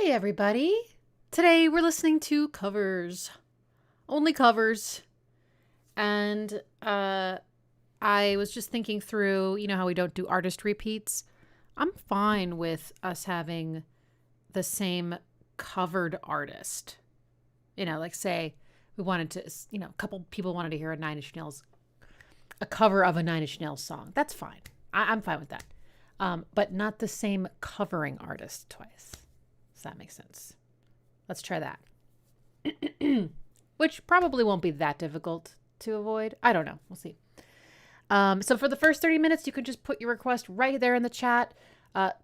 Hey everybody! Today we're listening to covers. Only covers. And I was just thinking through, you know how we don't do artist repeats? I'm fine with us having the same covered artist. You know, like say we wanted to, a couple people wanted to hear a cover of a Nine Inch Nails song. That's fine. I'm fine with that. But not the same covering artist twice. Does that make sense? Let's try that. Which probably won't be that difficult to avoid. I don't know. We'll see. So for the first 30 minutes, you can just put your request right there in the chat.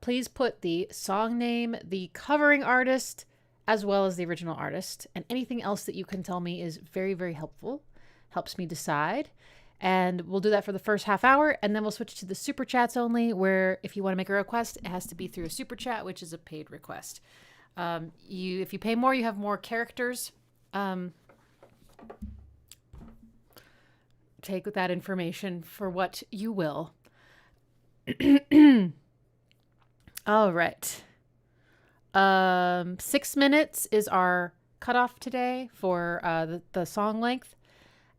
Please put the song name, the covering artist, as well as the original artist. And anything else that you can tell me is very, very helpful. Helps me decide. And we'll do that for the first half hour. And then we'll switch to the super chats only, where if you want to make a request, it has to be through a super chat, which is a paid request. If you pay more, you have more characters. Take that information for what you will. All right. 6 minutes is our cutoff today for the song length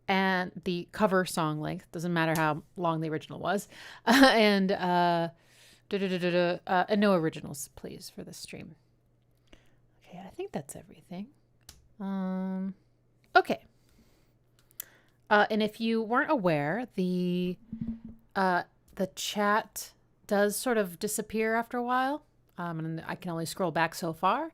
and the cover song length. Doesn't matter how long the original was. And no originals, please, for this stream. Okay, I think that's everything. Okay. And if you weren't aware, the chat does sort of disappear after a while. And I can only scroll back so far.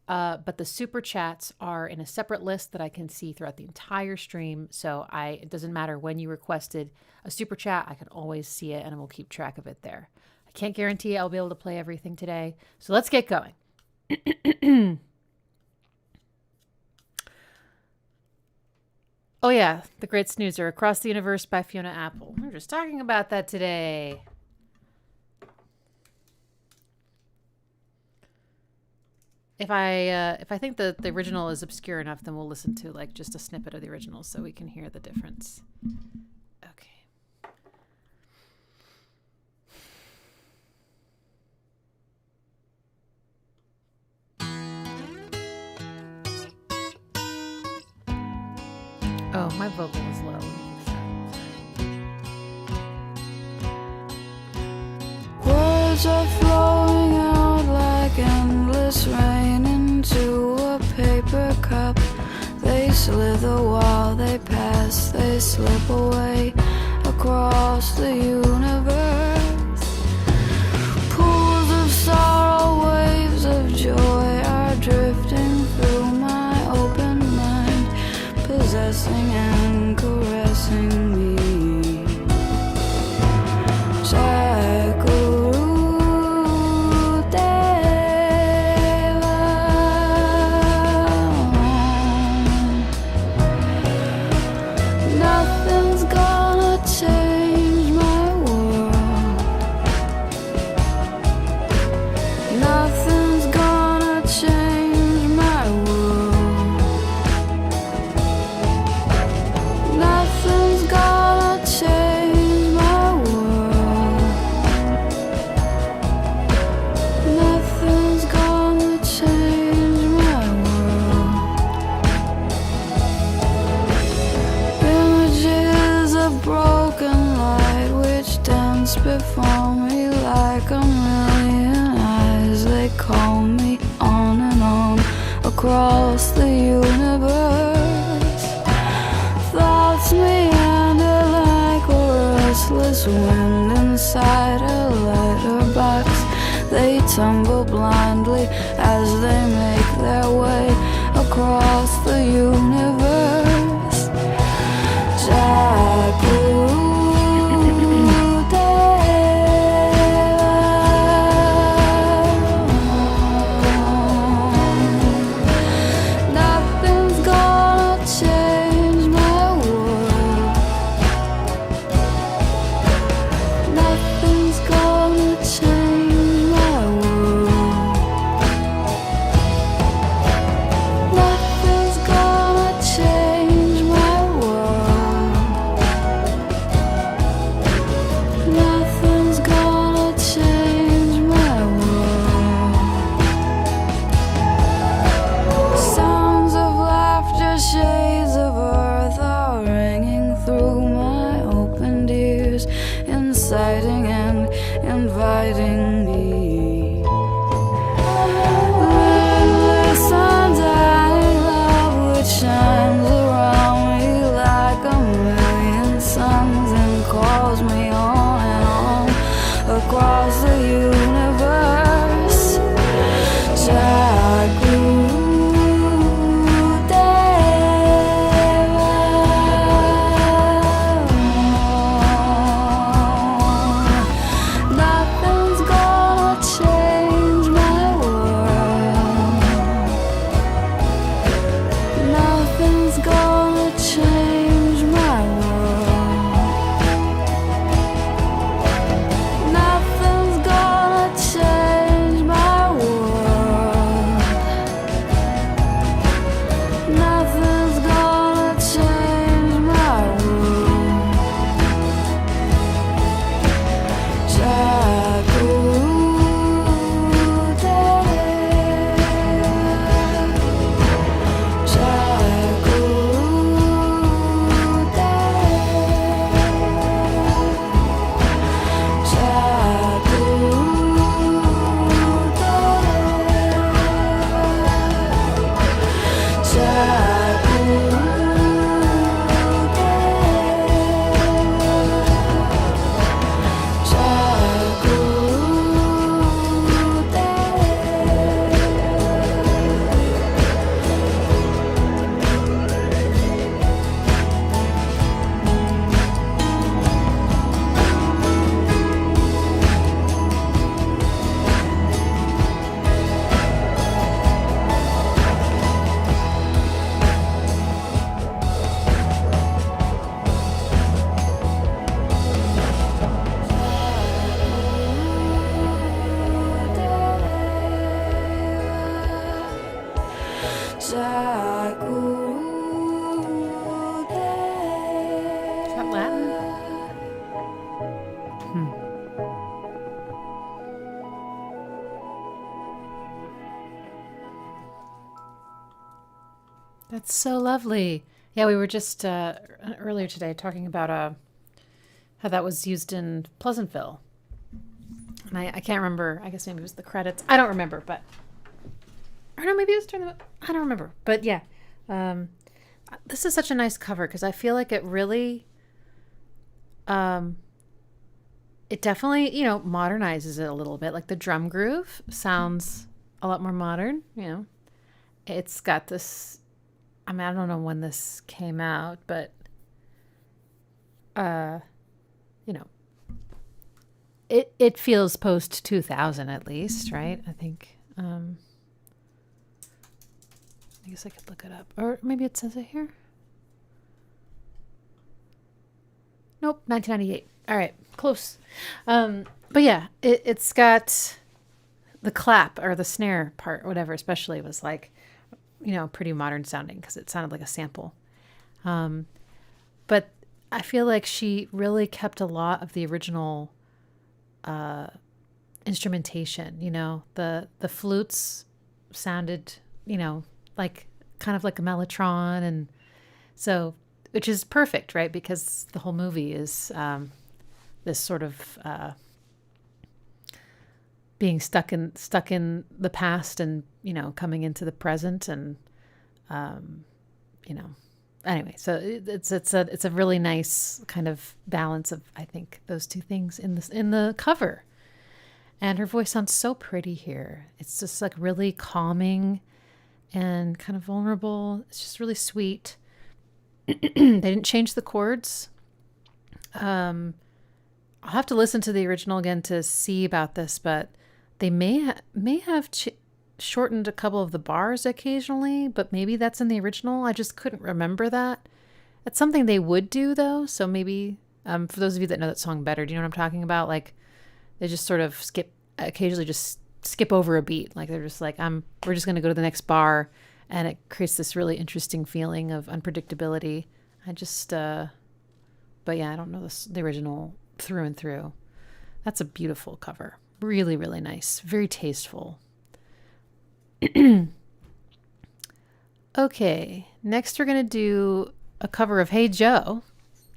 But the super chats are in a separate list that I can see throughout the entire stream. So it doesn't matter when you requested a super chat, I can always see it and we'll keep track of it there. I can't guarantee I'll be able to play everything today. So let's get going. Oh yeah, The Great Snoozer, Across the Universe by Fiona Apple. We were just talking about that today. If I think the original is obscure enough, then we'll listen to like just a snippet of the original so we can hear the difference. Okay. Oh, my vocal is low. Words are flowing out like endless rain into a paper cup. They slither while they pass, they slip away across the universe. Pools of sorrow, waves of joy are drifting through my open mind, possessing and caressing me. Nothing's gonna change my world. Nothing's gonna change my world. Nothing's gonna change my world. Nothing's gonna change my world. Images of broken light which dance before me like a million eyes. They call me on and on across the universe. Thoughts meander like a restless wind inside a letterbox. They tumble blindly as they make their way across the universe. Nothing's gonna change my world. Nothing's gonna change my world. Is that Latin? That's so lovely. Yeah, we were just earlier today talking about how that was used in Pleasantville. And I can't remember. I guess maybe it was the credits. I don't remember, but... Or no, maybe it was during the... I don't remember. But yeah. This is such a nice cover because I feel like it really... it definitely, you know, modernizes it a little bit. Like the drum groove sounds a lot more modern, you know. It's got this... I mean, I don't know when this came out, but... you know... It feels post 2000 at least, right? I think. I guess I could look it up, or maybe it says it here. Nope, 1998. All right, close. But yeah, it's got the clap or the snare part, whatever. Especially was like, you know, pretty modern sounding because it sounded like a sample. But I feel like she really kept a lot of the original. Instrumentation, you know, the flutes sounded, you know, like kind of like a mellotron, and so which is perfect, right? Because the whole movie is this sort of being stuck in the past, and you know, coming into the present, and you know. Anyway, so it's a really nice kind of balance of, I think, those two things in the cover. And her voice sounds so pretty here. It's just like really calming and kind of vulnerable. It's just really sweet. They didn't change the chords. I'll have to listen to the original again to see about this, but they may have shortened a couple of the bars occasionally, but maybe that's in the original. I just couldn't remember that. It's something they would do though, so maybe for those of you that know that song better, do you know what I'm talking about? Like they just sort of occasionally just skip over a beat. Like they're just like, we're just going to go to the next bar, and it creates this really interesting feeling of unpredictability. But yeah, I don't know the original through and through. That's a beautiful cover. Really, really nice. Very tasteful. Okay, next we're going to do a cover of Hey Joe,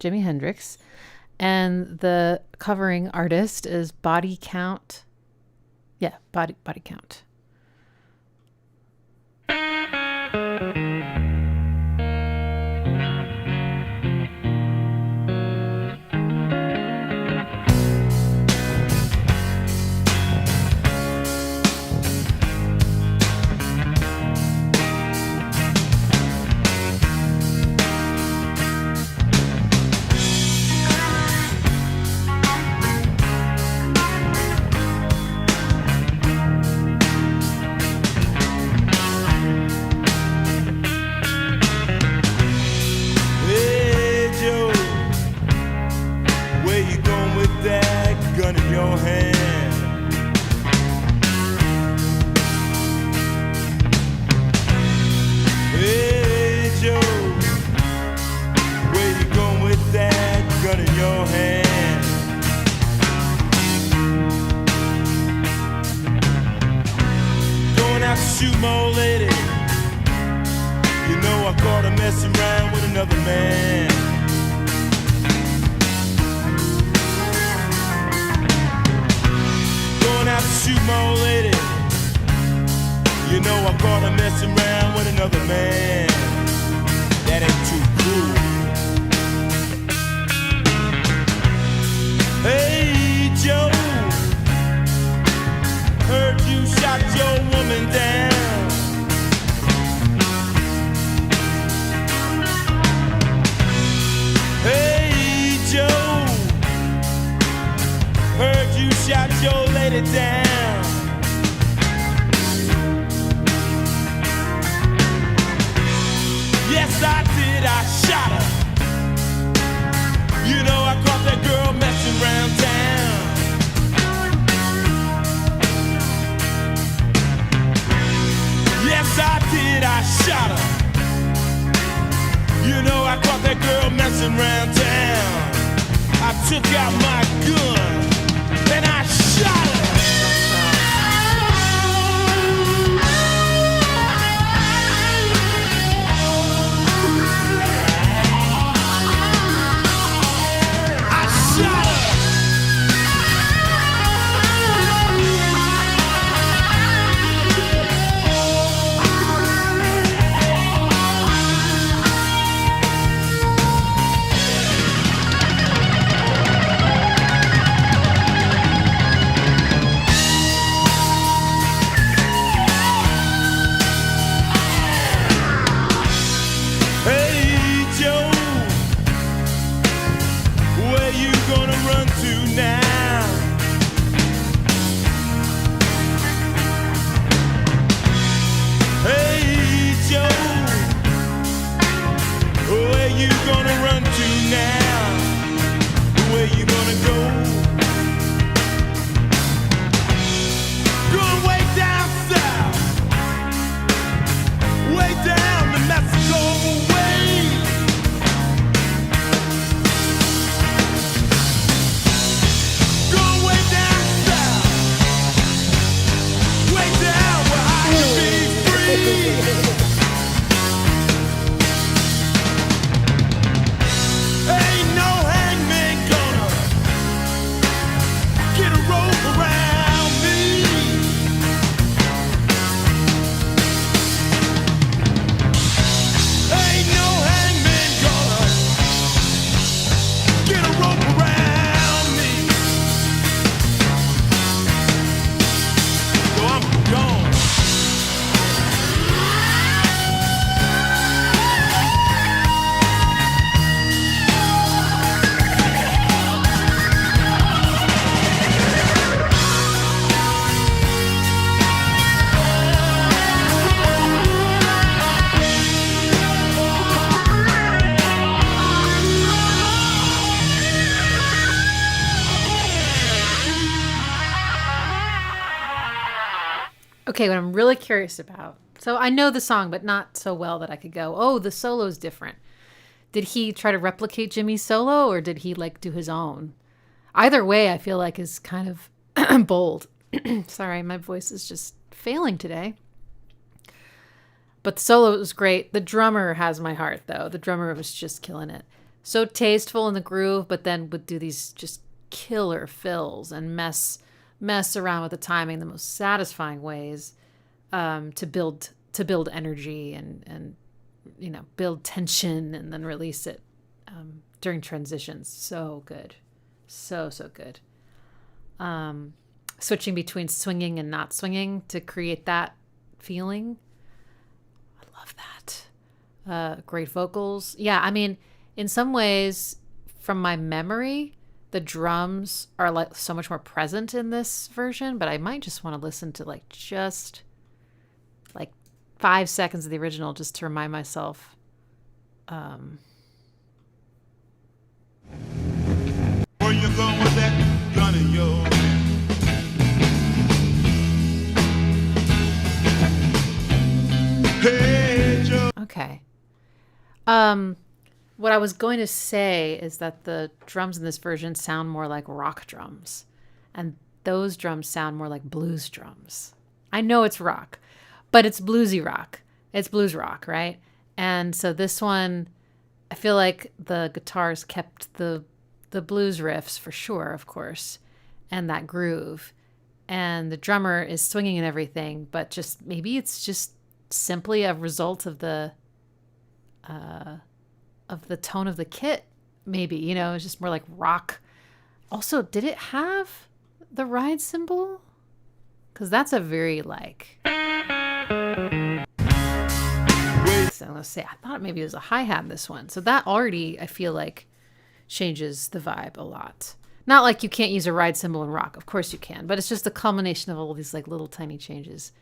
Jimi Hendrix, and the covering artist is Body Count. Yeah, Body Count. Shoot my old lady. You know I caught her messing around with another man. Going out to shoot my old lady. You know I caught her messing around with another man. That ain't too cool. Hey Joe, heard you shot your woman down. Hey Joe, heard you shot your lady down. Yes I did, I shot her. You know I caught that girl messing around town. Yes I did, I shot her. You know, I caught that girl messing around town. I took out my gun and I shot her. I shot her. Okay, what I'm really curious about. So I know the song, but not so well that I could go, oh, the solo's different. Did he try to replicate Jimmy's solo or did he like do his own? Either way, I feel like is kind of bold. Sorry, my voice is just failing today. But the solo was great. The drummer has my heart, though. The drummer was just killing it. So tasteful in the groove, but then would do these just killer fills and mess around with the timing the most satisfying ways to build energy and you know, build tension and then release it during transitions. So good. So good. Switching between swinging and not swinging to create that feeling. I love that. Great vocals. Yeah, I mean, in some ways, from my memory, the drums are like so much more present in this version, but I might just want to listen to like just like 5 seconds of the original just to remind myself. Where you going with that gun of yours? Hey, Joe. Okay. What I was going to say is that the drums in this version sound more like rock drums, and those drums sound more like blues drums. I know it's rock, but it's bluesy rock. It's blues rock, right? And so this one, I feel like the guitars kept the blues riffs for sure, of course, and that groove. And the drummer is swinging and everything, but just maybe it's just simply a result of the tone of the kit. Maybe, you know, it's just more like rock. Also, did it have the ride cymbal? Because that's a very like. So I'm gonna say I thought maybe it was a hi-hat in this one. So that already I feel like changes the vibe a lot. Not like you can't use a ride cymbal in rock. Of course you can, but it's just a culmination of all these like little tiny changes.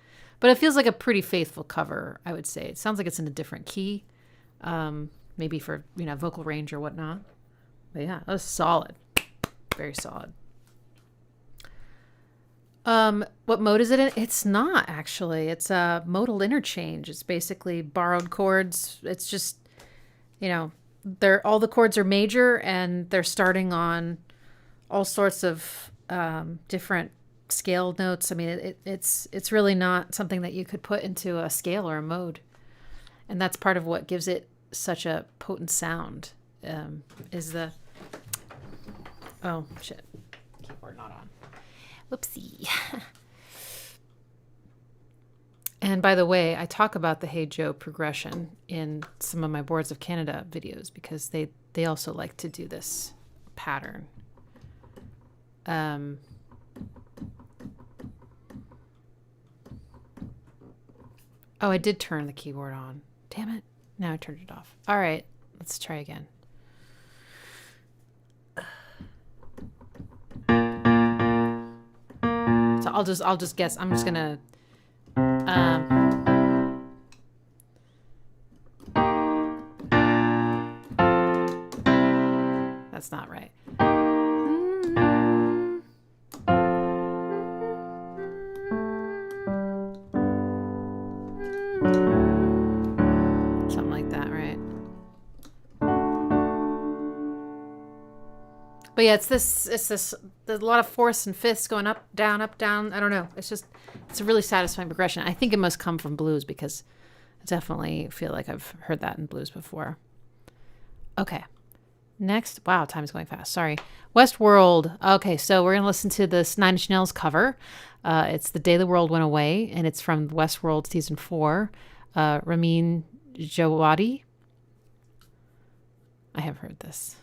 But it feels like a pretty faithful cover, I would say. It sounds like it's in a different key, maybe for, you know, vocal range or whatnot. But yeah, that was solid, very solid. What mode is it in? It's not actually. It's a modal interchange. It's basically borrowed chords. It's just, you know, all the chords are major and they're starting on all sorts of different scale notes. I mean, it's really not something that you could put into a scale or a mode, and that's part of what gives it such a potent sound. Is the oh shit, keyboard not on. Whoopsie. And by the way, I talk about the Hey Joe progression in some of my Boards of Canada videos because they also like to do this pattern. Oh, I did turn the keyboard on. Damn it. Now I turned it off. All right, let's try again. So I'll just guess. I'm just gonna that's not right. Something like that, right? But yeah, it's this, there's a lot of fourths and fifths going up, down, up, down. I don't know. It's a really satisfying progression. I think it must come from blues because I definitely feel like I've heard that in blues before. Okay. Next. Wow, time is going fast. Sorry. Westworld. Okay, so we're going to listen to this Nine Inch Nails cover. It's The Day the World Went Away, and it's from Westworld Season 4. Ramin Djawadi. I have heard this.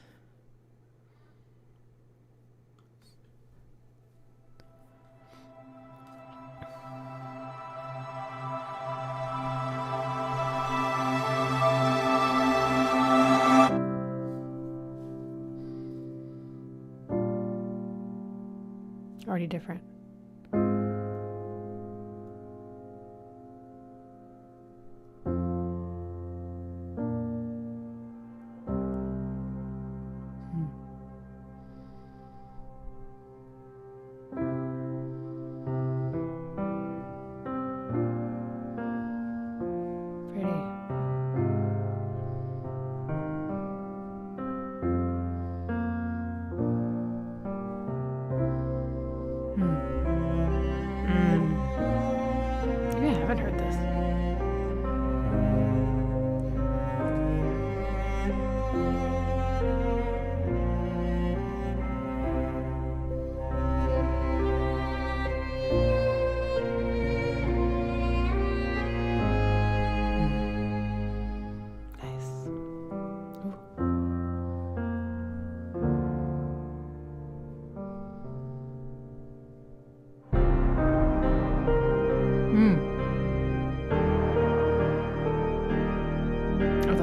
Already different.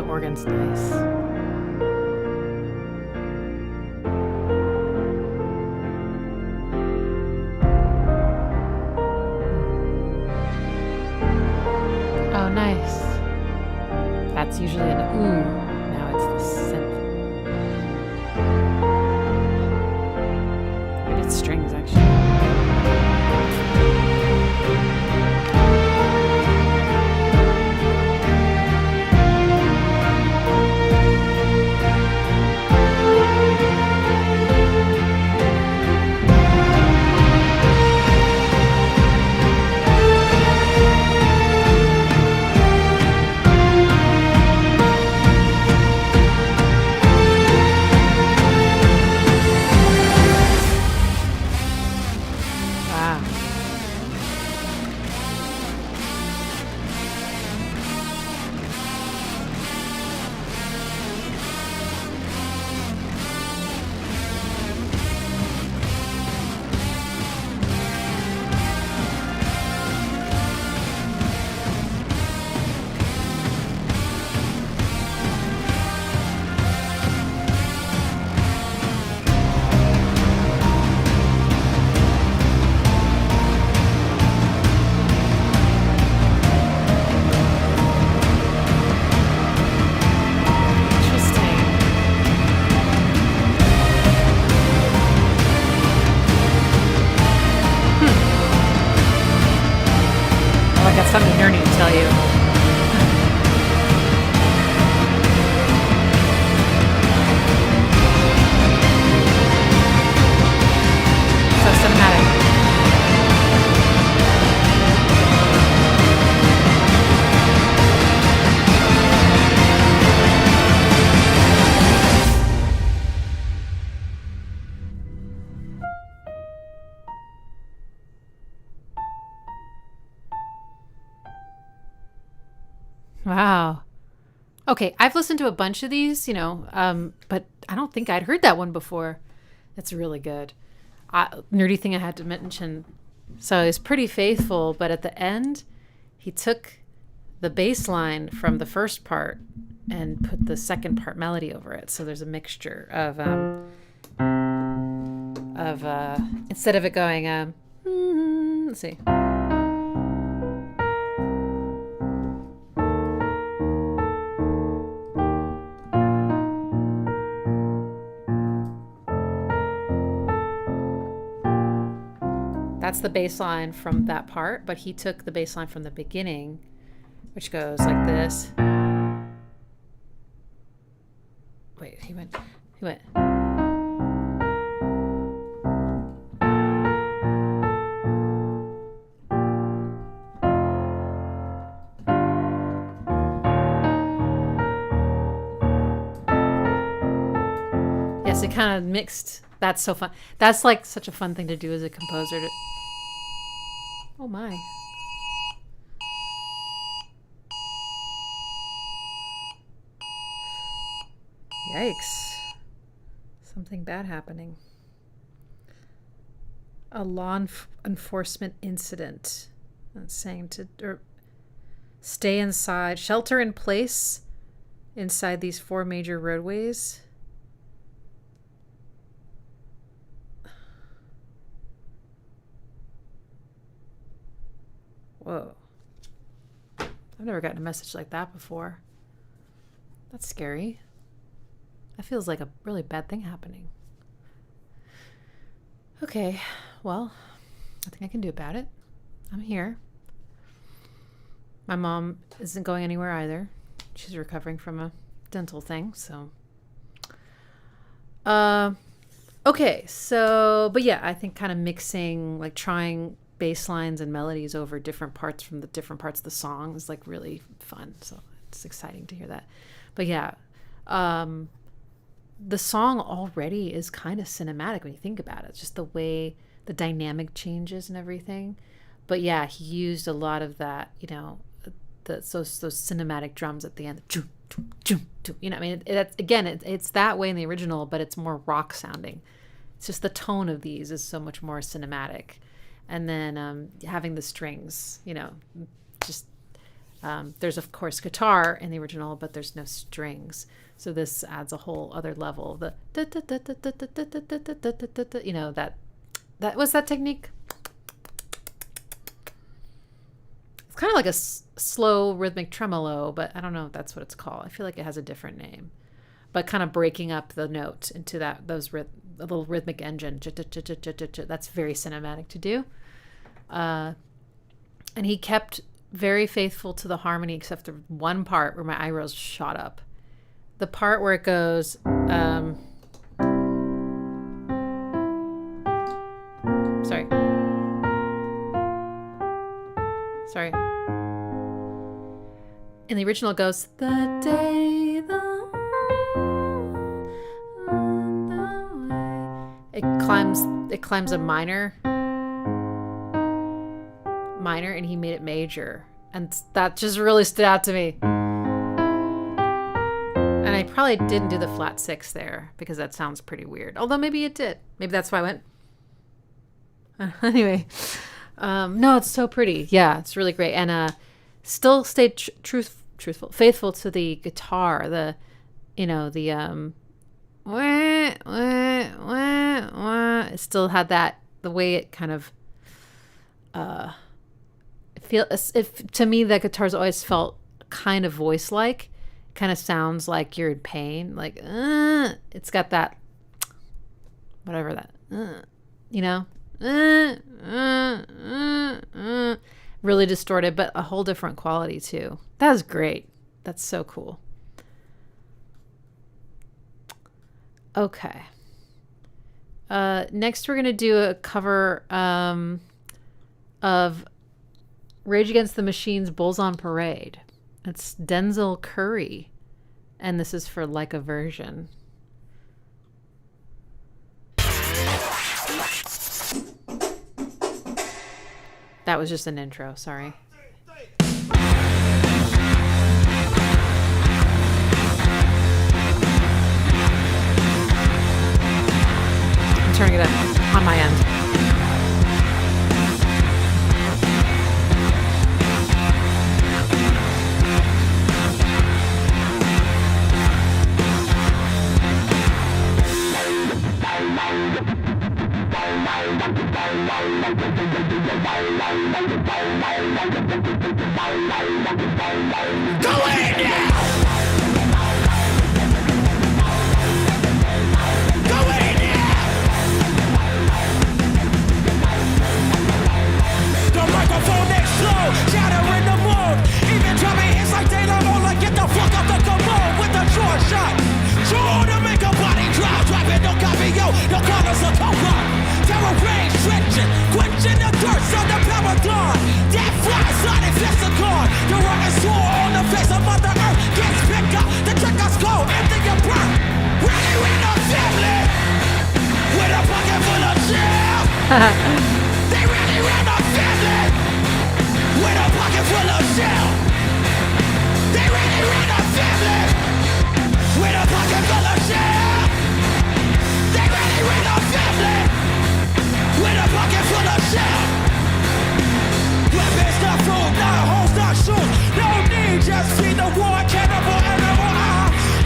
Organ's nice. Oh, nice. That's usually an ooh. Now it's the synth. Maybe it's strings, actually. tell you. So cinematic. Wow. Okay, I've listened to a bunch of these, but I don't think I'd heard that one before. It's really good. Nerdy thing I had to mention. So he's pretty faithful, but at the end, he took the bass line from the first part and put the second part melody over it. So there's a mixture of instead of it going, let's see. That's the bass line from that part, but he took the bass line from the beginning, which goes like this. Wait, he went. Yes, it kind of mixed. That's so fun. That's like such a fun thing to do as a composer. Oh my. Yikes. Something bad happening. A law enforcement incident. That's saying to stay inside, shelter in place inside these 4 major roadways. Whoa. I've never gotten a message like that before. That's scary. That feels like a really bad thing happening. Okay, well, nothing I can do about it. I'm here. My mom isn't going anywhere either. She's recovering from a dental thing, so. Okay, so, but yeah, I think kind of mixing, like trying bass lines and melodies over different parts from the different parts of the song is like really fun. So it's exciting to hear that. But yeah, the song already is kind of cinematic when you think about it. Just the way the dynamic changes and everything. But yeah, he used a lot of that, those cinematic drums at the end. I mean, it's that way in the original, but it's more rock sounding. It's just the tone of these is so much more cinematic. And then having the strings, there's of course guitar in the original, but there's no strings. So this adds a whole other level. The that was that technique. It's kind of like a slow rhythmic tremolo, but I don't know if that's what it's called. I feel like it has a different name. But kind of breaking up the note into a little rhythmic engine. That's very cinematic to do. And he kept very faithful to the harmony, except the one part where my eyebrows shot up. The part where it goes, sorry. In the original, it goes, the day it climbs a minor, and he made it major, and that just really stood out to me. And I probably didn't do the flat 6 there because that sounds pretty weird, although maybe it did. Maybe that's why I went anyway. No, it's so pretty. Yeah, it's really great. And still stayed faithful to the guitar, it still had that, the way it kind of to me, the guitar's always felt kind of voice-like. Kind of sounds like you're in pain, like it's got that whatever that really distorted, but a whole different quality too. That was great. That's so cool. Okay. Next, we're going to do a cover of Rage Against the Machine's Bulls on Parade. It's Denzel Curry, and this is for Like a Version. That was just an intro, sorry. I'm turning it up on my end. They really ran a family with a pocket full of shell. They really ran a family with a pocket full of shell. They really ran a family with a pocket full of shell. Weapons not food, not hoes, not shoes. No need, just feed the war, cannibal, animal.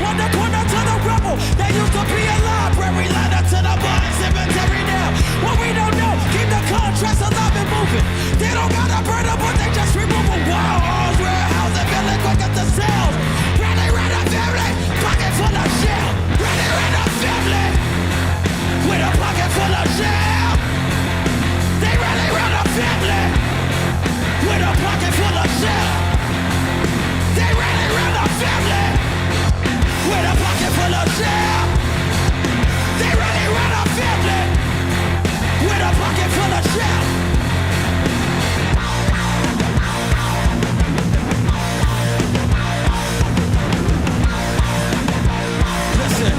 On the corner to the rebel, they used to be a library, ladder to the bottom, cemetery now. What we don't know, keep the contrast alive and moving. They don't gotta burn them, but they just remove them. Wild arms, warehouse, and feeling quick at the cells. Really ran a family, pocket full of shell. Really ran a family, with a pocket full of shell. They really ran a family, with a pocket full of shell. They really ran a family, with a pocket full of shell. They really ran a family, with a pocket full of shell. Listen.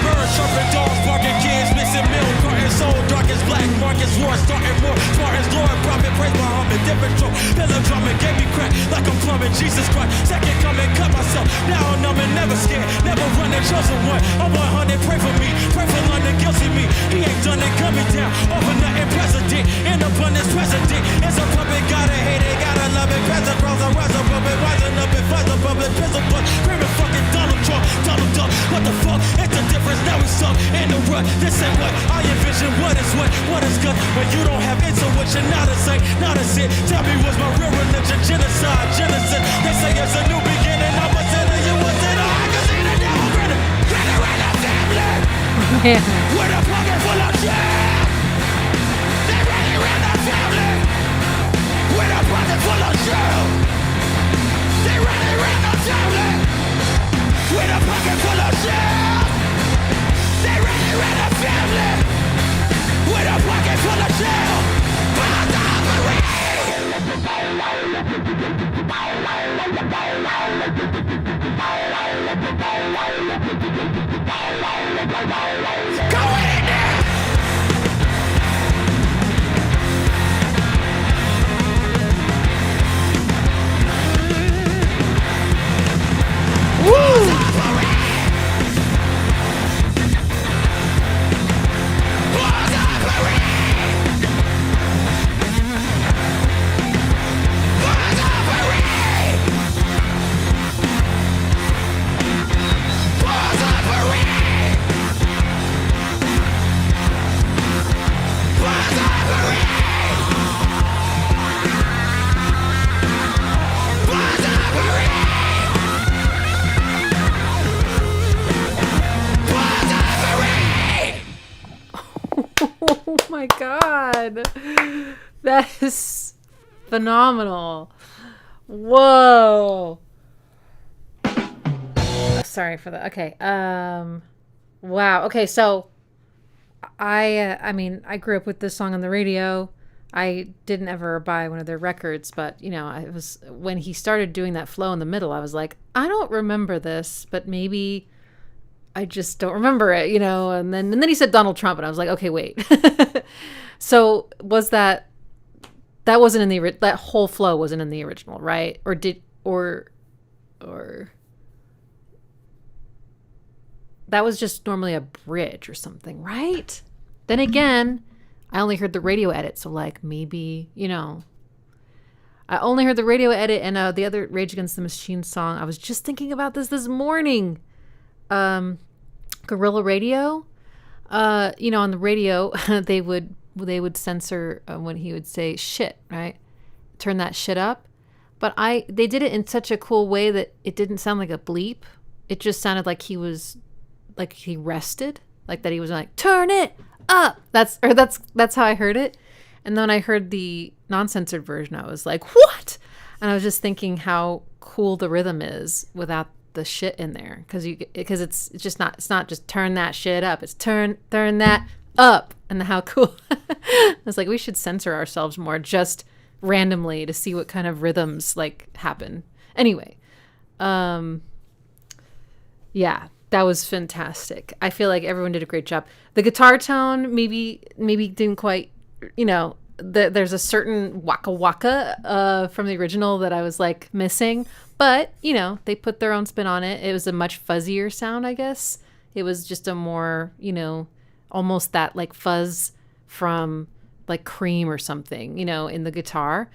Birds chirping, dogs barking, kids mixing milk, carton soul, dark as black, Marcus war, starting more, Spartans, Lord, prophet, praise Muhammad, different stroke, pillar drumming, gave me crack like I'm plumbing, Jesus Christ, second coming, cut myself, now I'm numb and never scared, never running, chosen one, I'm 100, pray for me, pray for London, guilty me, he ain't done it, cut me down, over nothing, president, in abundance, president, it's a puppet, gotta hate it, gotta love it, pass across a rise up, rising up and flies above it, pistol butt, screaming fucking Donald Trump, Donald Duck, what the fuck, it's the difference, now we suck, in the rut, this ain't what, I envision, what is good, when you don't have intuition, not a saint, not a sin, tell me what's my real religion, genocide, genocide, they say it's a new beginning, I'm a sinner, you a sinner, I can see the devil grinning, grinning right up family, with a pocket full of shit, they really ran that family, with a pocket full of shit, they really ran that family, with a pocket full of shit, they really ran that family, with a pocket full of shell. Go in there! Woo! my God. That is phenomenal. Whoa. Sorry for that. Okay. Wow. Okay. So I mean, I grew up with this song on the radio. I didn't ever buy one of their records, but I was, when he started doing that flow in the middle, I was like, I don't remember this, but maybe I just don't remember it, and then he said Donald Trump, and I was like, okay, wait. So was that wasn't in the, that whole flow wasn't in the original, right? Or that was just normally a bridge or something, right? Then again, I only heard the radio edit, so like maybe, I only heard the radio edit and the other Rage Against the Machine song. I was just thinking about this morning. Guerrilla Radio, on the radio, they would censor when he would say shit, right? Turn that shit up. But they did it in such a cool way that it didn't sound like a bleep. It just sounded like he was, like he rested, like that he was like, turn it up. That's how I heard it. And then when I heard the non-censored version, I was like, what? And I was just thinking how cool the rhythm is without the shit in there, because it's not just turn that shit up, it's turn that up. And how cool. I was like, we should censor ourselves more just randomly to see what kind of rhythms like happen. Anyway, yeah, that was fantastic. I feel like everyone did a great job. The guitar tone maybe didn't quite, there's a certain waka waka from the original that I was like missing, but they put their own spin on it. It was a much fuzzier sound, I guess. It was just a more, almost that like fuzz from like Cream or something, in the guitar.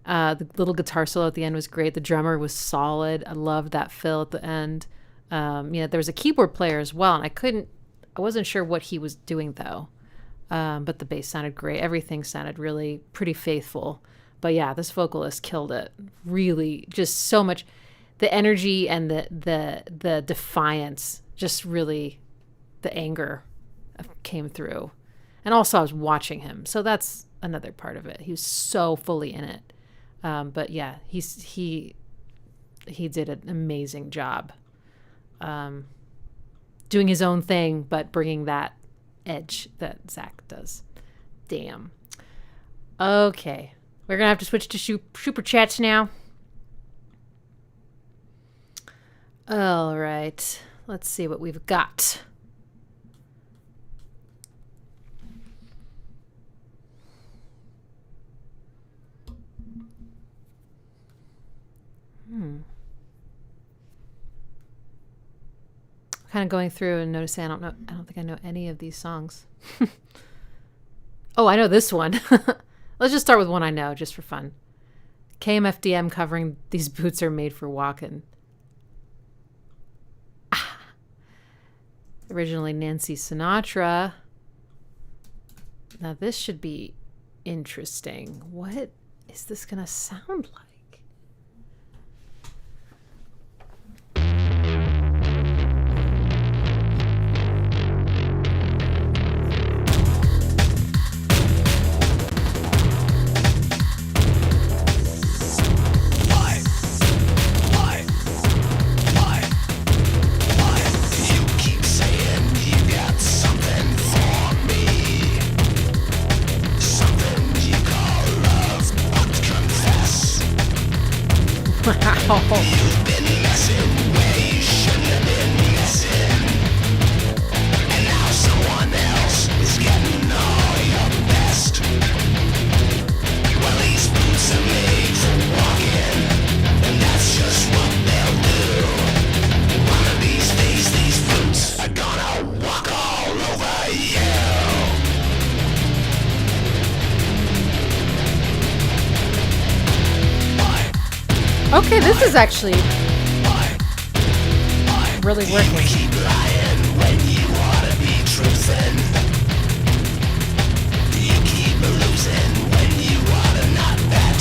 The little guitar solo at the end was great. The drummer was solid. I loved that fill at the end. There was a keyboard player as well, and I wasn't sure what he was doing though. But the bass sounded great. Everything sounded really pretty faithful. But yeah, this vocalist killed it. Really, just so much. The energy and the defiance, just really, the anger came through. And also I was watching him, so that's another part of it. He was so fully in it. But yeah, he did an amazing job. Doing his own thing, but bringing that edge that Zach does. Damn. Okay. We're going to have to switch to SuperChats now. All right. Let's see what we've got. Kind of going through and noticing I don't think I know any of these songs. Oh, I know this one. Let's just start with one I know, just for fun. KMFDM covering These Boots Are Made for Walking. Originally Nancy Sinatra. Now this should be interesting. What is this gonna sound like? You've been messing where you shouldn't have been messing, and now someone else is getting all your best. Well, these boots are made for walking, and that's just what they'll do. One of these days, these boots are gonna walk all over you. Okay, this is actually really working. You keep lying when you ought to be truthing. You keep losing when you ought to not bet.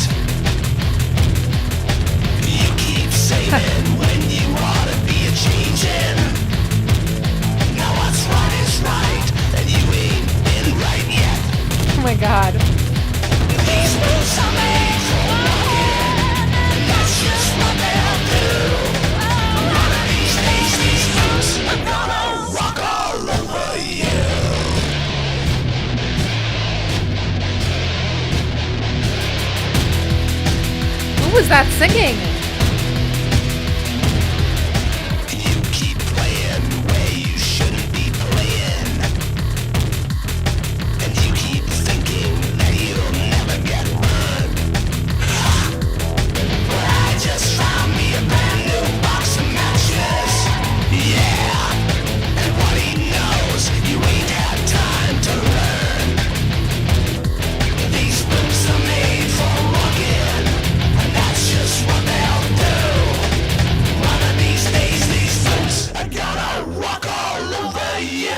You keep saving when you ought to be a changing. Now what's right is right, and you ain't been right yet. Oh singing. You keep playing where you shouldn't be playing, and you keep thinking that you'll never get burned. But I just found me a brand new box of matches. Yeah, and what he knows, you ain't had time to learn. These boots are made for walking, and that's just what they'll do. One of these days, these boots are gonna walk all over you.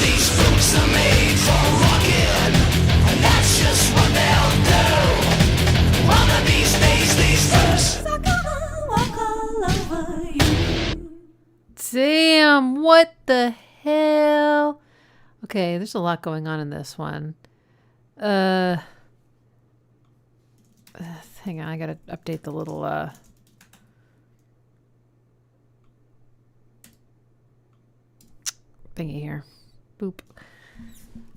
These boots are made for rocking, and that's just what they'll do. One of these days, these boots are gonna walk all over you. Damn, what the hell? Okay, there's a lot going on in this one. Hang on, I gotta update the little thingy here. Boop.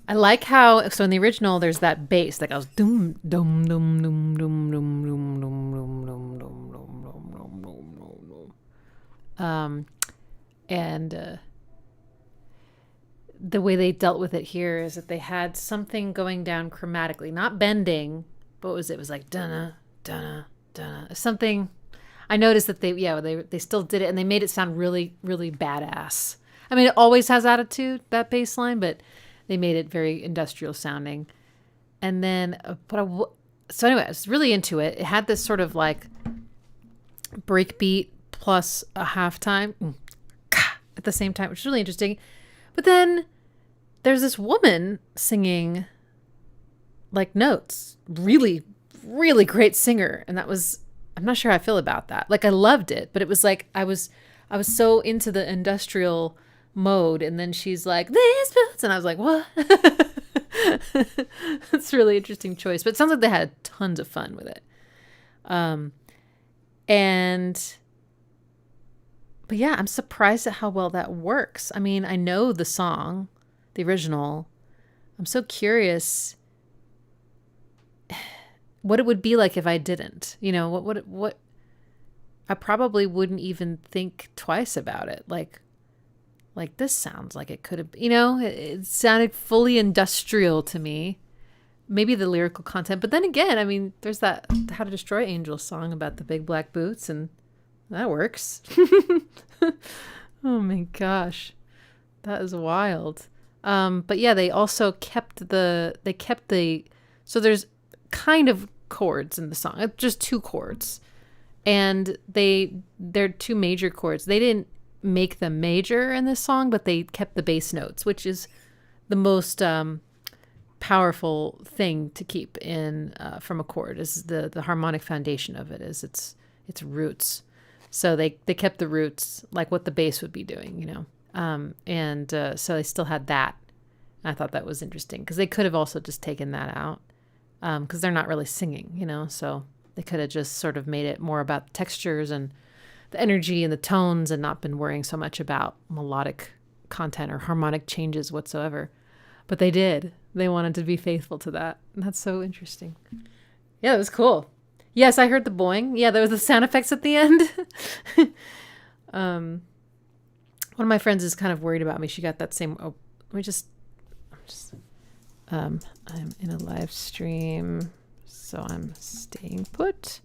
I like how, so in the original there's that bass that goes doom dum dum dum dum dum dum dum dum dum dum dum dum. And the way they dealt with it here is that they had something going down chromatically, not bending, but what was it? It was like dunna dunna dunna something. I noticed that they still did it, and they made it sound really, really badass. I mean, it always has attitude, that bass line, but they made it very industrial sounding. And then, so anyway, I was really into it. It had this sort of like breakbeat plus a halftime at the same time, which is really interesting. But then there's this woman singing like notes, really, really great singer. And that was, I'm not sure how I feel about that. Like I loved it, but it was like, I was so into the industrial mode, and then she's like these boots, and I was like, what? That's a really interesting choice, but it sounds like they had tons of fun with it. But yeah, I'm surprised at how well that works. I mean, I know the song, the original. I'm so curious what it would be like if I didn't. You know, what I probably wouldn't even think twice about it. Like this sounds like it could have, it sounded fully industrial to me. Maybe the lyrical content, but then again, I mean, there's that How to Destroy Angels song about the big black boots, and that works. Oh my gosh, that is wild. But yeah, they also kept so there's kind of chords in the song, just two chords, and they're two major chords. They didn't make them major in this song, but they kept the bass notes, which is the most powerful thing to keep in from a chord. Is the harmonic foundation of it is its roots. So they kept the roots, like what the bass would be doing, so they still had that. I thought that was interesting because they could have also just taken that out because they're not really singing, so they could have just sort of made it more about textures and the energy and the tones and not been worrying so much about melodic content or harmonic changes whatsoever. But they did. They wanted to be faithful to that. And that's so interesting. Yeah, it was cool. Yes, I heard the boing. Yeah, there was the sound effects at the end. One of my friends is kind of worried about me. She got that same. Oh, I'm in a live stream, so I'm staying put.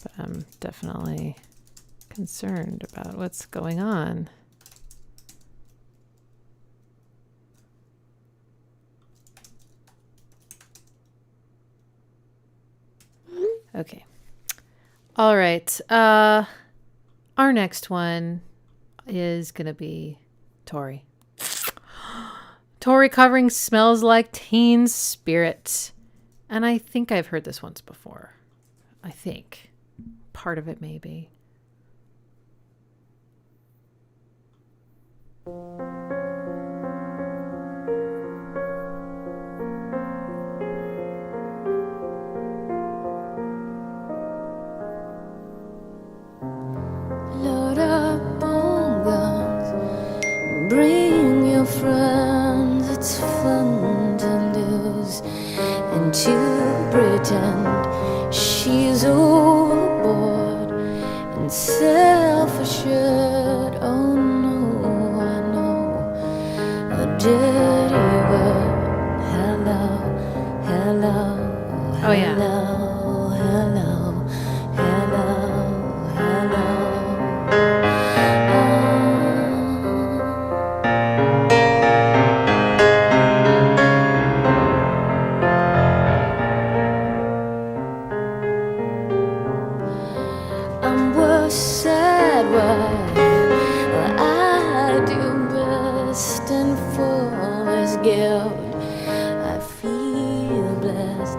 But I'm definitely concerned about what's going on. Okay. All right. Our next one is going to be Tori. Tori covering Smells Like Teen Spirit. And I think I've heard this once before. I think. Part of it maybe. she's overboard and self-assured. Oh no, I know a dirty word. Hello, hello, Oh, yeah. hello, hello, hello, hello. I'm worse, sad wife. I do best and full as guilt. I feel blessed.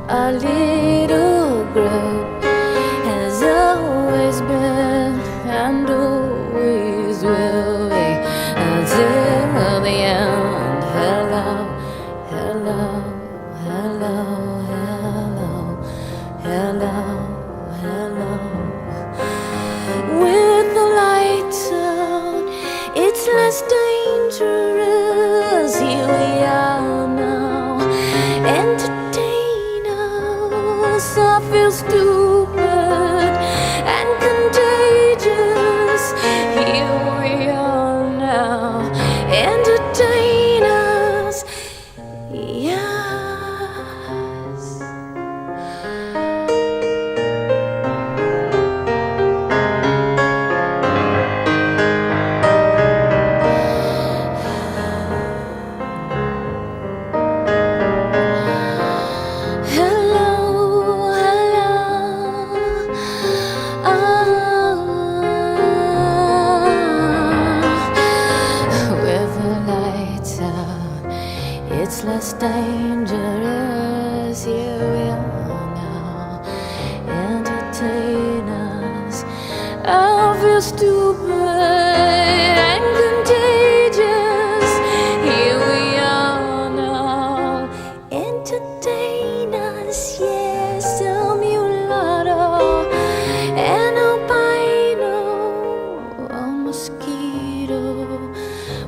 Our little group has always been and always will be until the end. Hello, hello, hello, hello, hello, hello. With the lights out, it's less dangerous. Here we are now. Entertain us. I feel stupid and contagious. Here we are now. Entertain us. Yes. Hello, hello. With the lights out, it's less dangerous. Here we are now. Entertain us. I feel stupid and contagious. Here we are now. Entertain us, yes, a mulatto, an albino, a mosquito,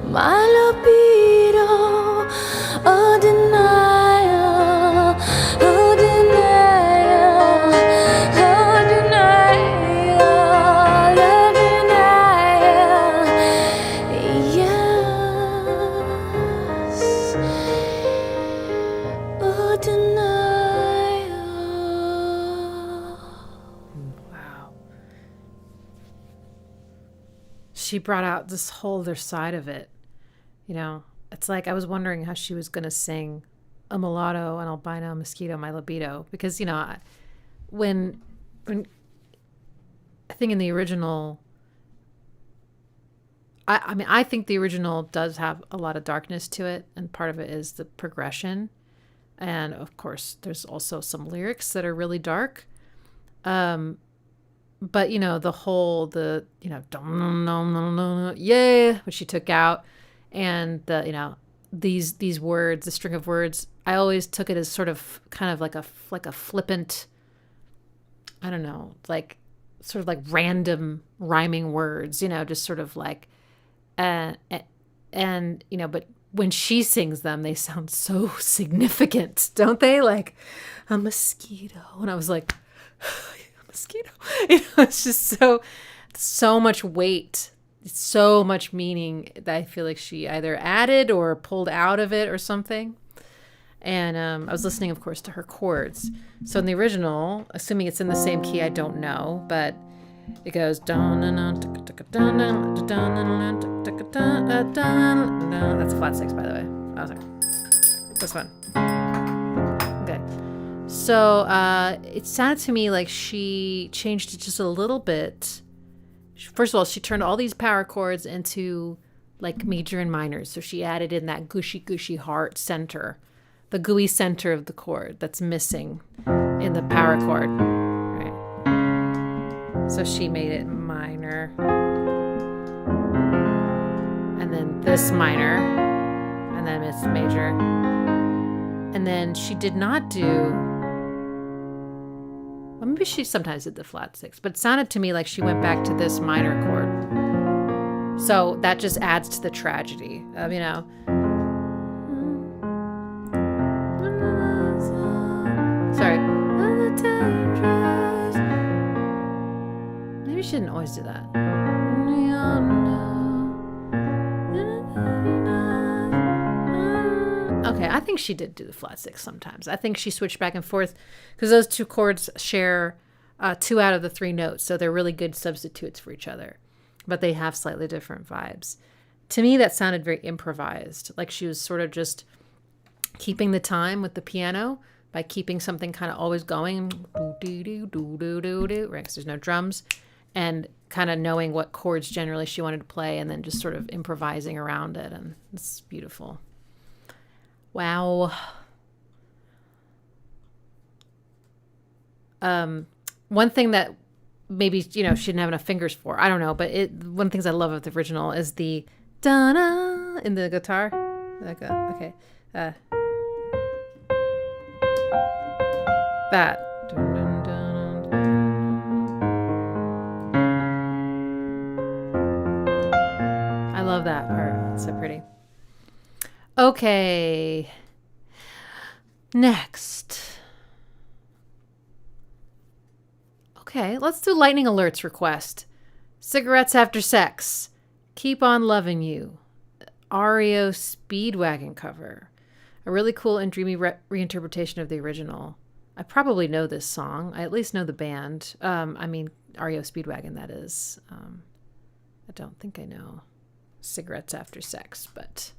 my libido, a denial, a denial, a denial, a denial, yes, a denial. Wow. She brought out this whole other side of it. You know, it's like I was wondering how she was going to sing a mulatto, an albino, a mosquito, my libido. Because, you know, when I think in the original, I mean, I think the original does have a lot of darkness to it. And part of it is the progression. And of course, there's also some lyrics that are really dark. But, you know, yeah, which she took out, and the, you know, these words, the string of words, I always took it as sort of kind of like a flippant, I don't know, like sort of like random rhyming words, you know, just sort of like, and, you know, but when she sings them, they sound so significant, don't they? Like a mosquito. And I was like, mosquito. You know, it's just so much weight, so much meaning that I feel like she either added or pulled out of it or something. And I was listening, of course, to her chords. So in the original, assuming it's in the same key, I don't know, but it goes that's a flat six, by the way. I was like, that's fun. Okay. So it sounded to me like she changed it just a little bit. First of all, she turned all these power chords into like major and minors. So she added in that gushy heart center, the gooey center of the chord that's missing in the power chord. Right. So she made it minor. And then this minor. And then it's major. And then she did not do... Well, maybe she sometimes did the flat six, but it sounded to me like she went back to this minor chord. So that just adds to the tragedy of, you know. Sorry. she didn't always do that. Okay, I think she did do the flat six sometimes. I think she switched back and forth because those two chords share 2 out of the 3 notes, so they're really good substitutes for each other. But they have slightly different vibes. To me, that sounded very improvised, like she was sort of just keeping the time with the piano by keeping something kind of always going, right? Because there's no drums, and kind of knowing what chords generally she wanted to play, and then just sort of improvising around it, and it's beautiful. Wow. One thing that maybe, she didn't have enough fingers for, I don't know, but one of the things I love of the original is the da-na in the guitar. Okay. That. I love that part. It's so pretty. Okay. Next. Okay, let's do lightning alerts request. Cigarettes after sex. Keep on loving you. REO Speedwagon cover. A really cool and dreamy reinterpretation of the original. I probably know this song. I at least know the band. REO Speedwagon, that is. I don't think I know Cigarettes After Sex, but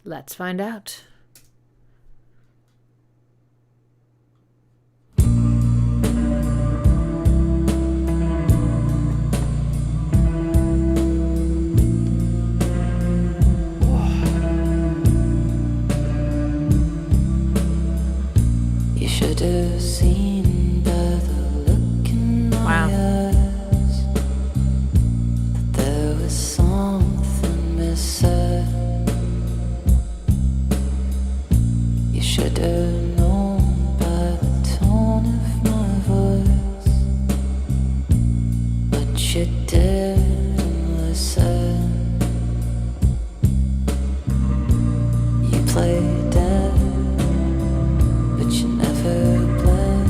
let's find out. You should have seen by the look in my eyes that there was something missing. You should have known by the tone of my voice, but you didn't listen. You played dead, but you never bled.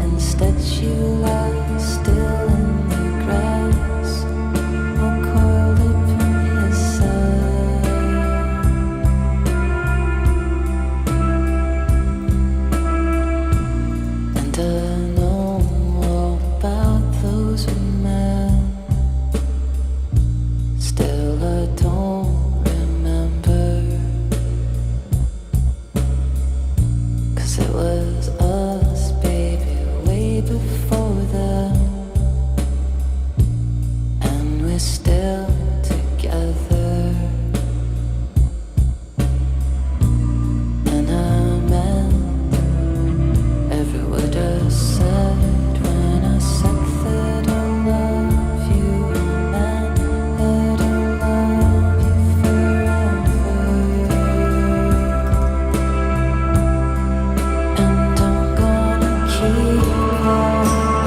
Instead you lie still in the grass, or coiled up in your side. And I know all about those men. Still I don't remember, 'cause it was us, baby, way before them, and we're still together. And I meant every word I said when I said that I love you. I meant that I love you forever. And I'm gonna keep on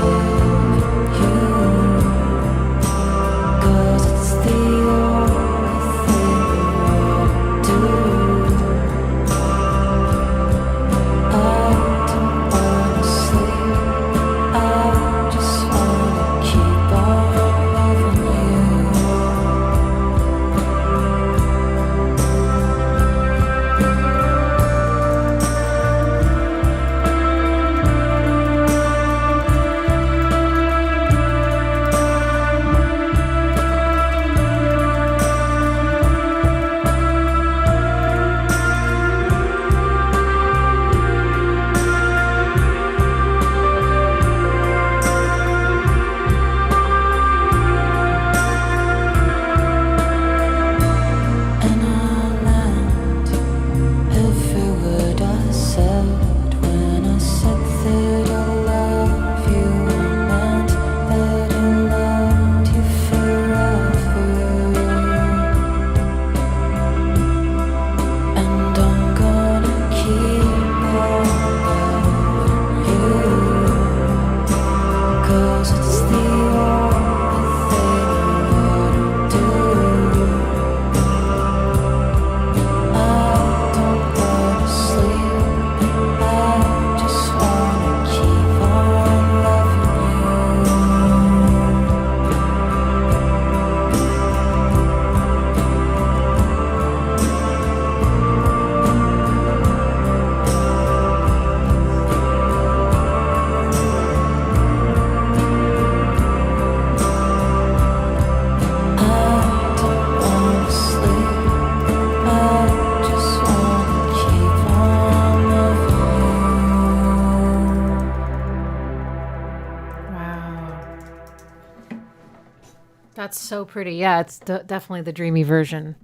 That's so pretty. Yeah, it's definitely the dreamy version.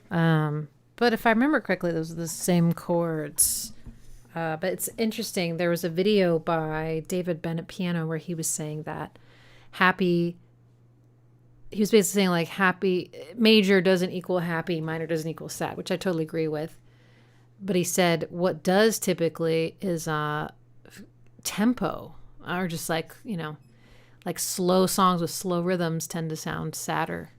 But if I remember correctly, those are the same chords. But it's interesting. There was a video by David Bennett Piano where he was saying that happy. He was basically saying like happy major doesn't equal happy, minor doesn't equal sad, which I totally agree with. But he said what does typically is tempo, or just like, like slow songs with slow rhythms tend to sound sadder,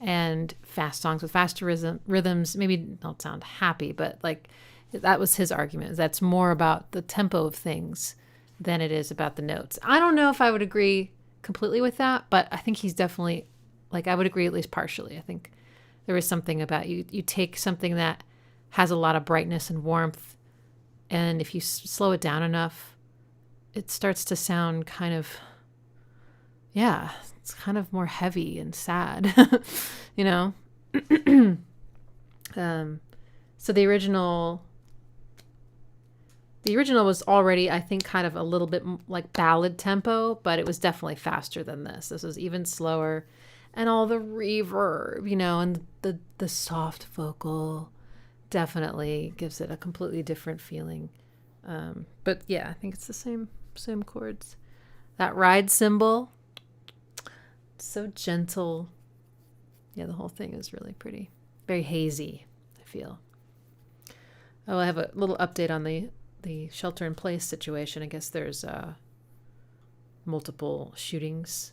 and fast songs with faster rhythms maybe don't sound happy. But like that was his argument. That's more about the tempo of things than it is about the notes. I don't know if I would agree completely with that, but I think he's definitely, like, I would agree at least partially. I think there is something about you take something that has a lot of brightness and warmth, and if you slow it down enough, it starts to sound kind of, it's kind of more heavy and sad, So the original was already, I think, kind of a little bit like ballad tempo, but it was definitely faster than this. This was even slower, and all the reverb, and the soft vocal definitely gives it a completely different feeling. But yeah, I think it's the same chords. That ride cymbal, so gentle. Yeah, the whole thing is really pretty. Very hazy, I feel. Oh, I have a little update on the shelter-in-place situation. I guess there's multiple shootings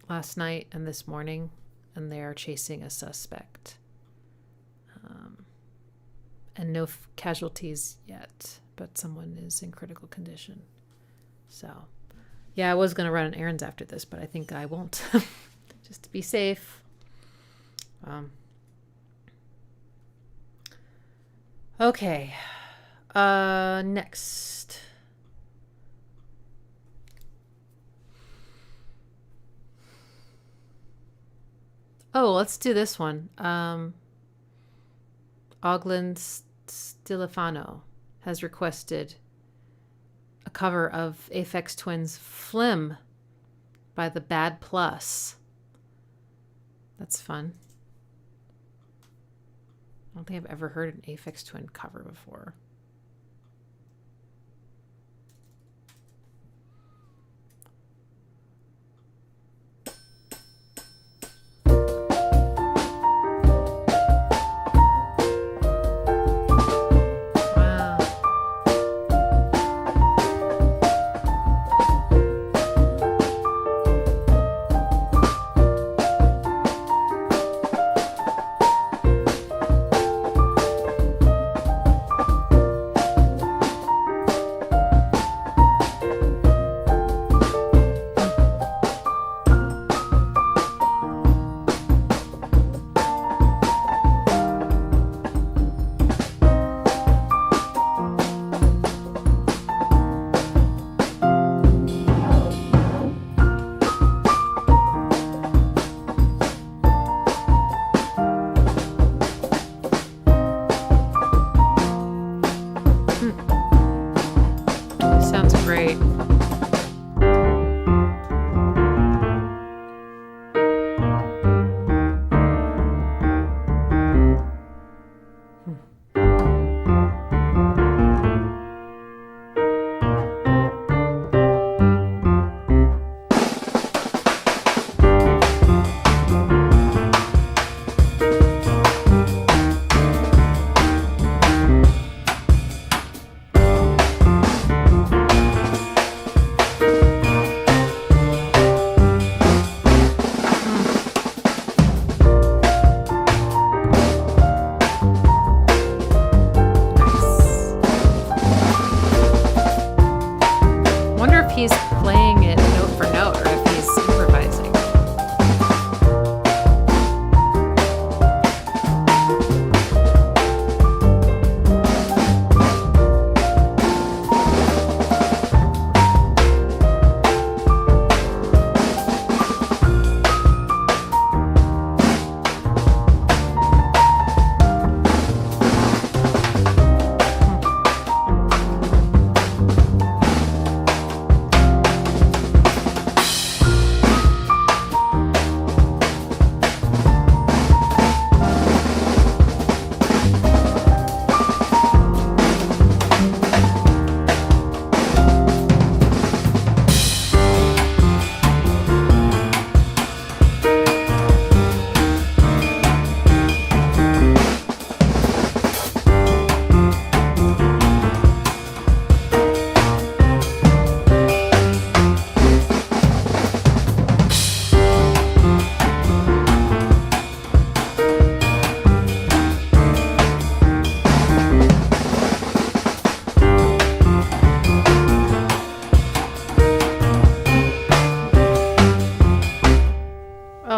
last night and this morning, and they are chasing a suspect. And no casualties yet, but someone is in critical condition. So, yeah, I was going to run errands after this, but I think I won't, just to be safe. Okay. Next. Oh, let's do this one. Oglen Stilifano has requested a cover of Aphex Twin's Flim by the Bad Plus. That's fun. I don't think I've ever heard an Aphex Twin cover before.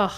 Ugh.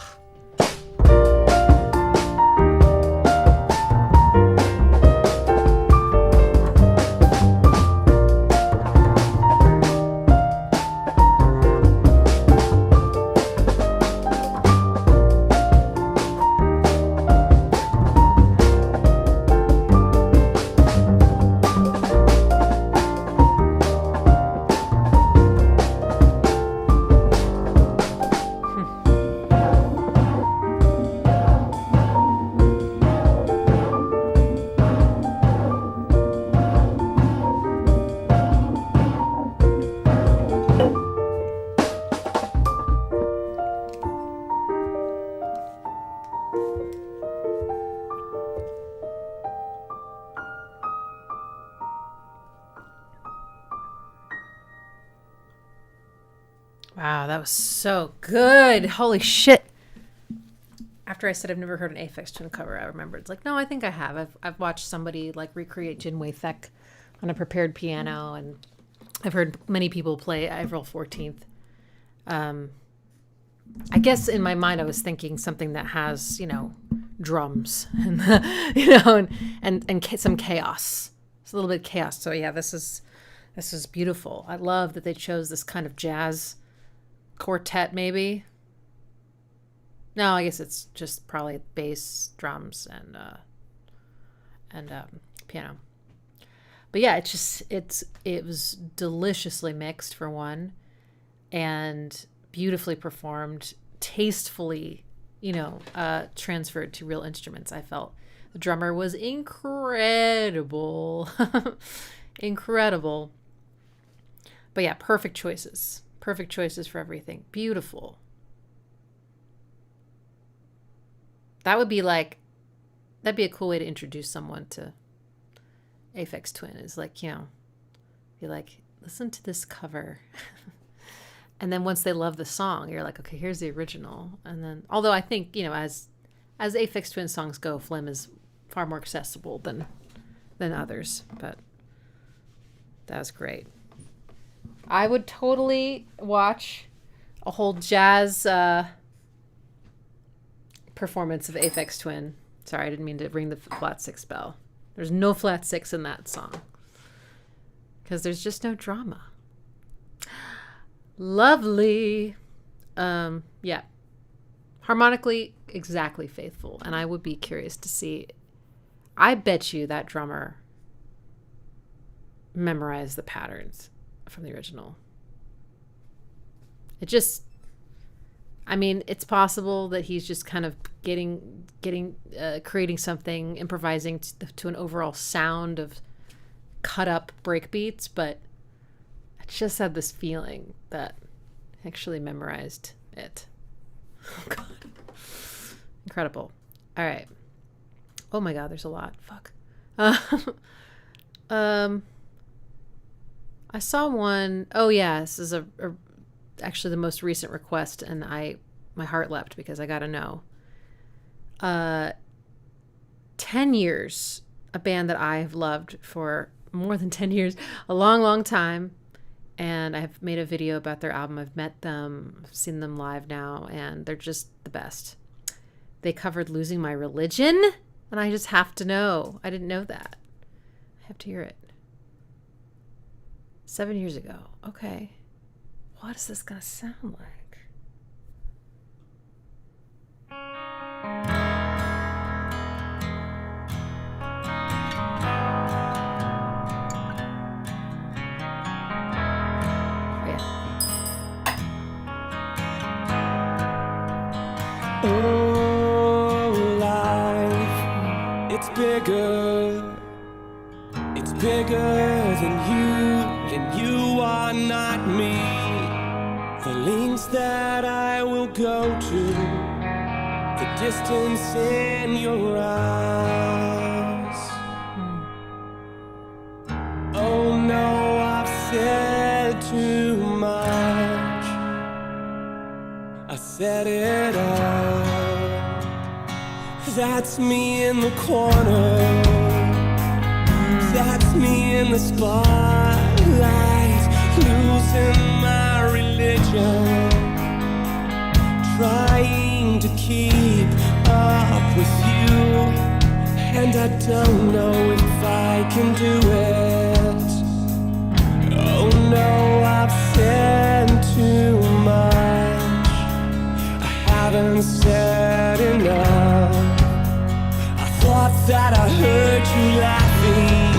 Wow, that was so good. Holy shit. After I said I've never heard an Aphex Twin cover, I remembered. It's like, no, I think I have. I've watched somebody like recreate Jinwei Thek on a prepared piano, and I've heard many people play April 14th. I guess in my mind I was thinking something that has, drums and and some chaos. It's a little bit of chaos. So yeah, this is beautiful. I love that they chose this kind of jazz quartet, maybe. No, I guess it's just probably bass, drums, and piano. But yeah, it was deliciously mixed for one, and beautifully performed, tastefully, transferred to real instruments. I felt the drummer was incredible, incredible. But yeah, perfect choices for everything. Beautiful. That'd be a cool way to introduce someone to Aphex Twin, is like, be like, listen to this cover. And then once they love the song, you're like, okay, here's the original. And then, although I think, as Aphex Twin songs go, Phlegm is far more accessible than others. But that was great. I would totally watch a whole jazz performance of Aphex Twin. Sorry, I didn't mean to ring the flat six bell. There's no flat six in that song because there's just no drama. Lovely. Yeah. Harmonically, exactly faithful. And I would be curious to see. I bet you that drummer memorized the patterns from the original. It's possible that he's just kind of creating something, improvising to an overall sound of cut up break beats, but I just had this feeling that I actually memorized it. Oh God. Incredible. All right. Oh my God, there's a lot. Fuck. I saw one. Oh yeah, this is actually the most recent request, and my heart leapt because I gotta know. 10 years, a band that I've loved for more than 10 years, a long, long time, and I've made a video about their album. I've met them, I've seen them live now, and they're just the best. They covered Losing My Religion, and I just have to know. I didn't know that. I have to hear it. 7 years ago. Okay. What is this going to sound like? Oh, life, it's bigger. It's bigger than you, and you are not me. The lengths that I will go to, the distance in your eyes. Oh no, I've said too much. I said it all. That's me in the corner. That's me in the spotlight, losing my religion, trying to keep up with you, and I don't know if I can do it. Oh no, I've said too much. I haven't said enough. I thought that I heard you laughing.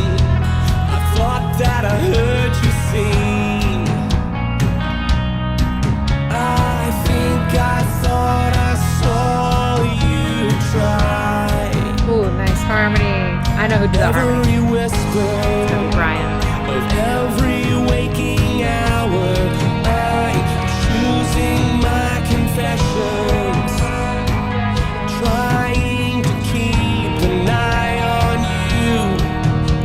I thought that I heard you sing. I think I thought I saw you try. Ooh, nice harmony. I know who did that harmony. Every whisper Brian. of every waking hour, I'm choosing my confessions, trying to keep an eye on you,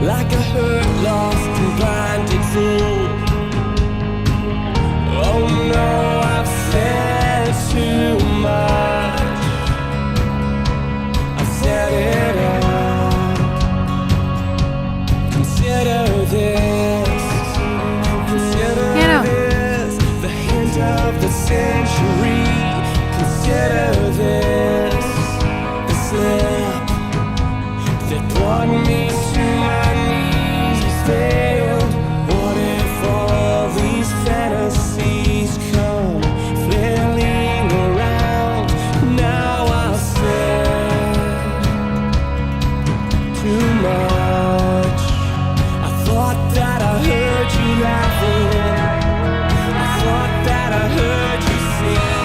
like a hurt, lost, and blinded fool. Oh no, I've said too much. I've said it all. Consider this. Consider Piano. this. The hint of the century. Consider this. The slip that brought me to my knees failed. What if all these fantasies come flailing around? Now I've said too much. I thought that I heard you laughing. I thought that I heard you sing.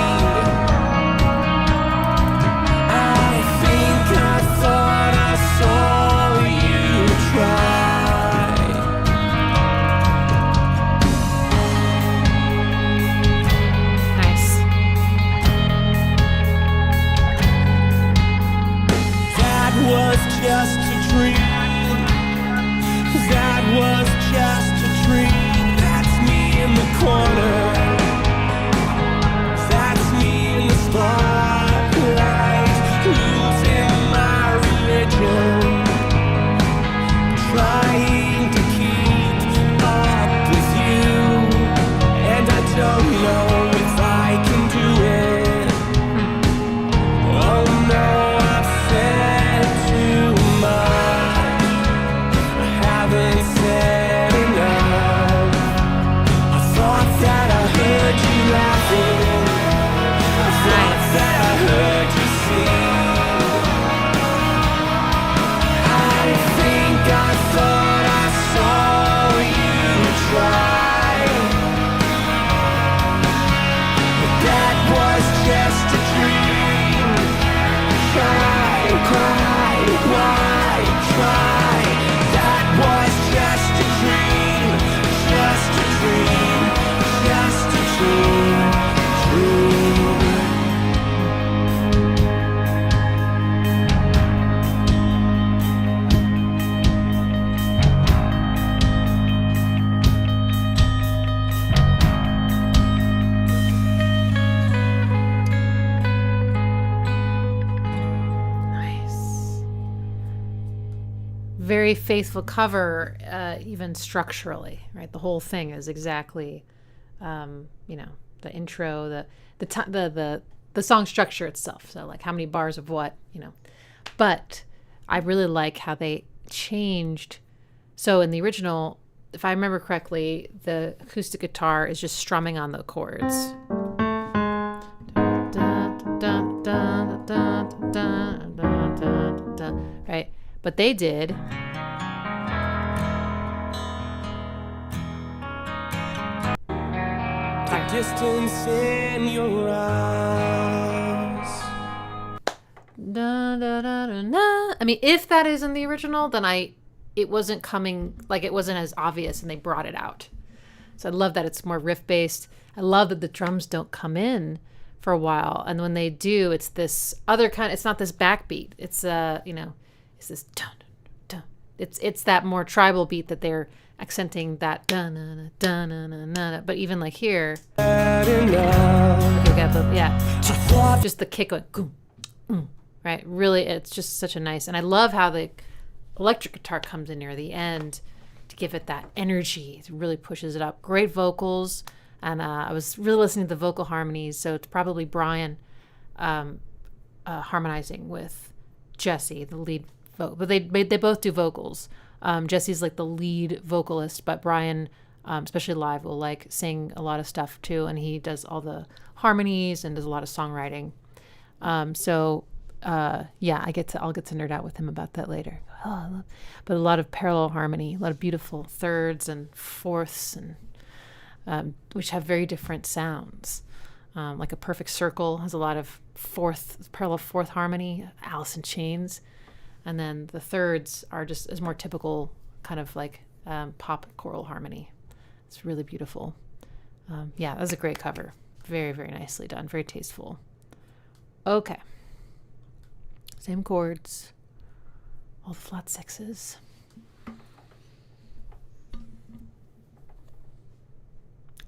I think I thought I saw you try. Nice. That was just a dream. That was just a dream. That's me in the corner. That's me in the spotlight, losing my religion, trying to keep up with you, and I don't know if I can do it. Oh no, I've said too much. I haven't said enough. I thought that I heard you laughing. I thought that I heard you sing. I think I thought I saw you try. But that was just a dream. Try, cry, why try? That was just a dream, just a dream, just a dream, dream. Nice. Very faithful cover, even structurally, right? The whole thing is exactly, the intro, the song structure itself. So like how many bars of what, But I really like how they changed. So in the original, if I remember correctly, the acoustic guitar is just strumming on the chords. Right? But they did. Distance in your eyes. I mean, if that is in the original, then it wasn't coming, like it wasn't as obvious and they brought it out. So I love that it's more riff based. I love that the drums don't come in for a while. And when they do, it's this other kind, it's not this backbeat. It's, it's this dun, dun. It's that more tribal beat that they're accenting that dun, dun, dun, dun, dun, dun. But even like here, okay, we got just the kick going, right? Really, it's just such a nice, and I love how the electric guitar comes in near the end to give it that energy. It really pushes it up. Great vocals, and I was really listening to the vocal harmonies, so it's probably Brian harmonizing with Jesse, the lead vocal. But they both do vocals. Jesse's like the lead vocalist, but Brian, especially live, will like sing a lot of stuff too, and he does all the harmonies and does a lot of songwriting. Yeah, I'll get to nerd out with him about that later. But a lot of parallel harmony, a lot of beautiful thirds and fourths, and which have very different sounds. Like a perfect circle has a lot of parallel fourth harmony, Alice in Chains, and then the thirds are just as more typical kind of like pop choral harmony. It's really beautiful. Yeah, that was a great cover. Very, very nicely done. Very tasteful. Okay. Same chords. All the flat sixes.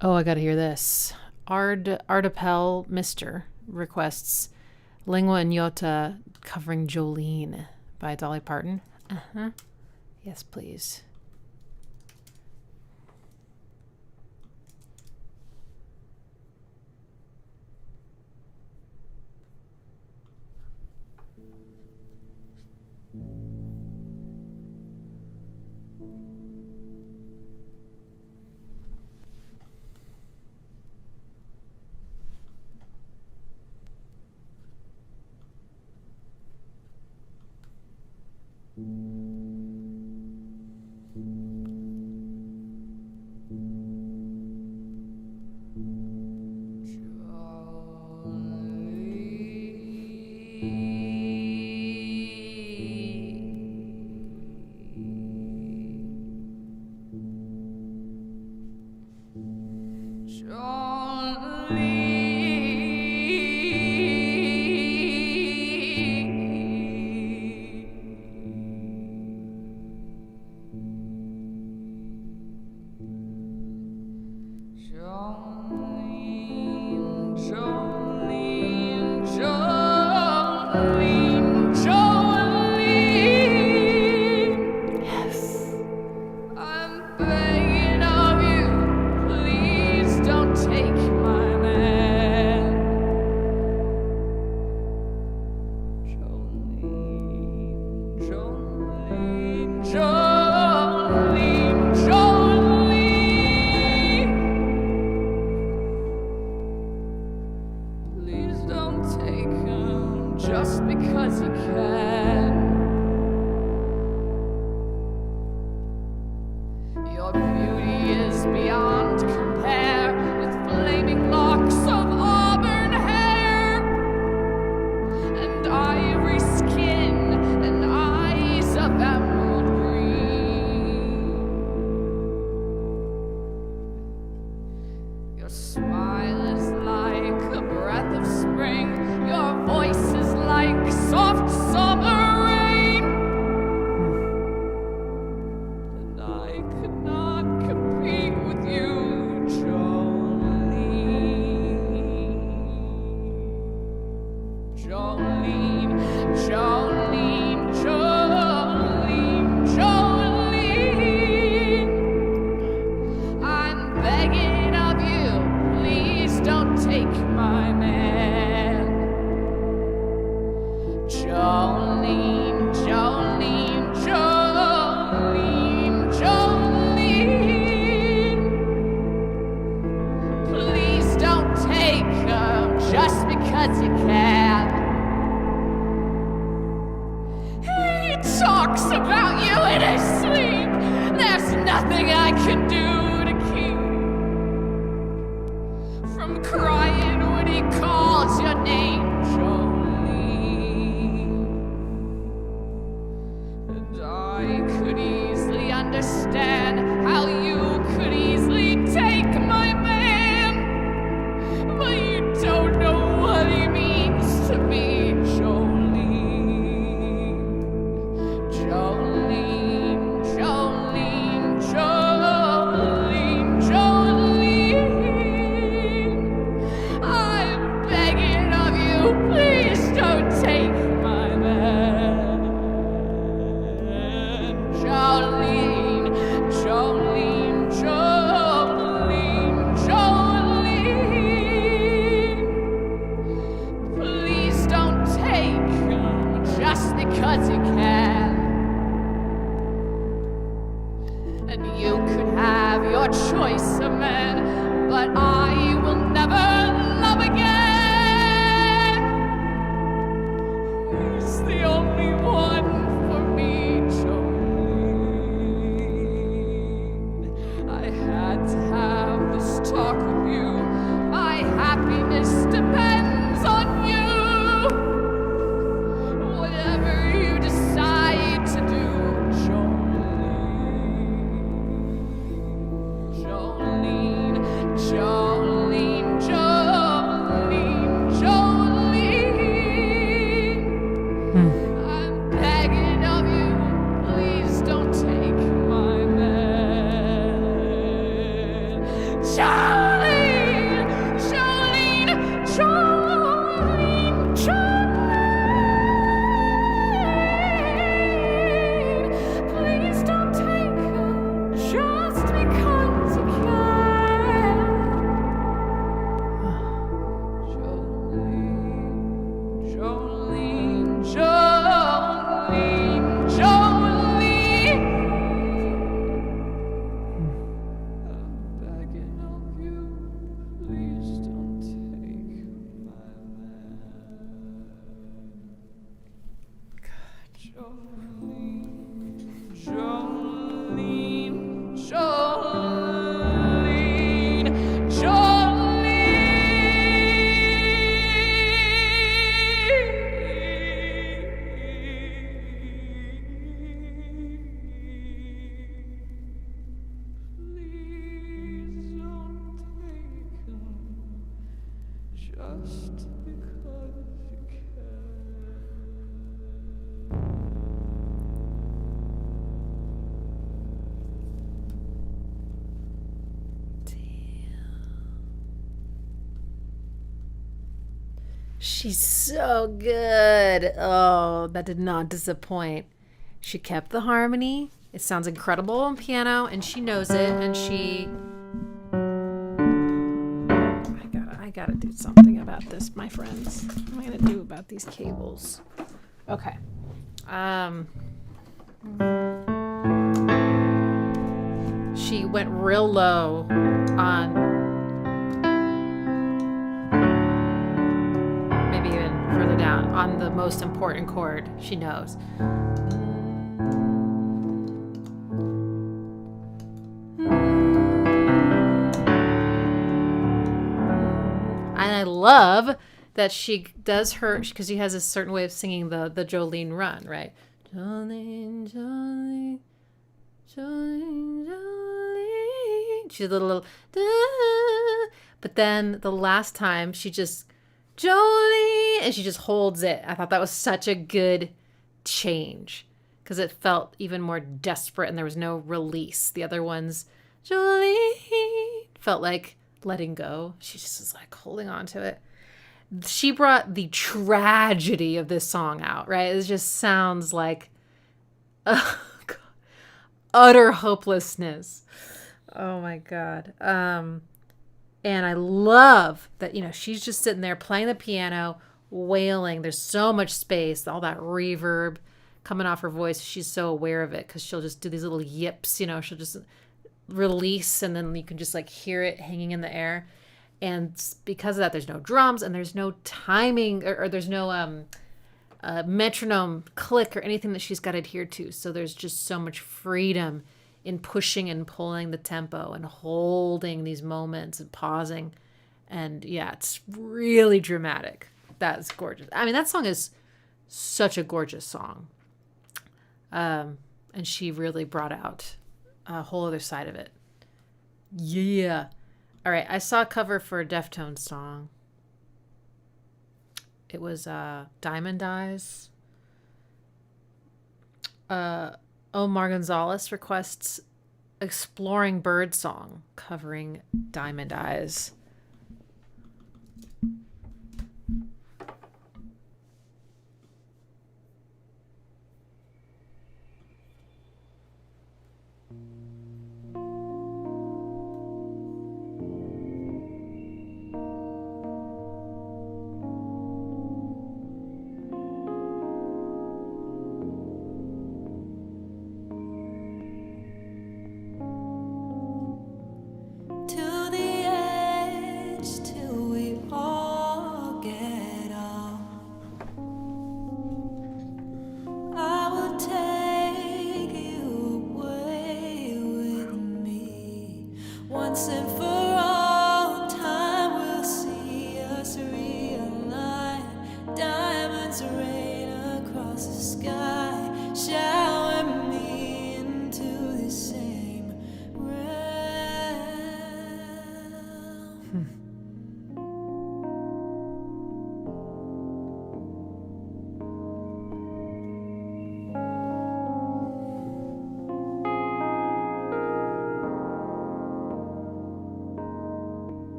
Oh, I gotta hear this. Ardapel Mr. requests Lingua Ignota covering Jolene by Dolly Parton. Yes, please. never love again. He's the only one for me, Jolene. I had to have this talk with you. My happiness depends on you. Whatever you decide to do, Jolene, Jolene, Jolene, Jolene. I'm begging of you, please don't take my man. Jolene, Jolene, Jolene, Jolene. Please don't take him just because you can. Jolene, Jolene, Jolene, Jolene. I'm begging of you, please don't take my man. Jolene, Jolene, Jolene, Please don't take him just because you can. She's so good. Oh, that did not disappoint. She kept the harmony. It sounds incredible on piano, and she knows it. And I gotta do something about this, my friends. What am I gonna do about these cables? Okay. She went real low on, maybe even further down, on the most important chord she knows. And I love that she does her, because she has a certain way of singing the Jolene run, right? Jolene, Jolene, Jolene, Jolene. She's a little, but then the last time she just, Jolene, and she just holds it. I thought that was such a good change because it felt even more desperate and there was no release. The other ones, Jolene, felt like letting go. She just was like holding on to it. She brought the tragedy of this song out, right? It just sounds like utter hopelessness. Oh my God. And I love that, she's just sitting there playing the piano, wailing. There's so much space, all that reverb coming off her voice. She's so aware of it because she'll just do these little yips, she'll just release and then you can just like hear it hanging in the air. And because of that, there's no drums and there's no timing or there's no metronome click or anything that she's got to adhere to. So there's just so much freedom in pushing and pulling the tempo and holding these moments and pausing. And yeah, it's really dramatic. That's gorgeous. I mean, that song is such a gorgeous song. And she really brought out a whole other side of it. Yeah. All right. I saw a cover for a Deftones song. It was Diamond Eyes. Omar Gonzalez requests Exploring Bird song covering Diamond Eyes. To the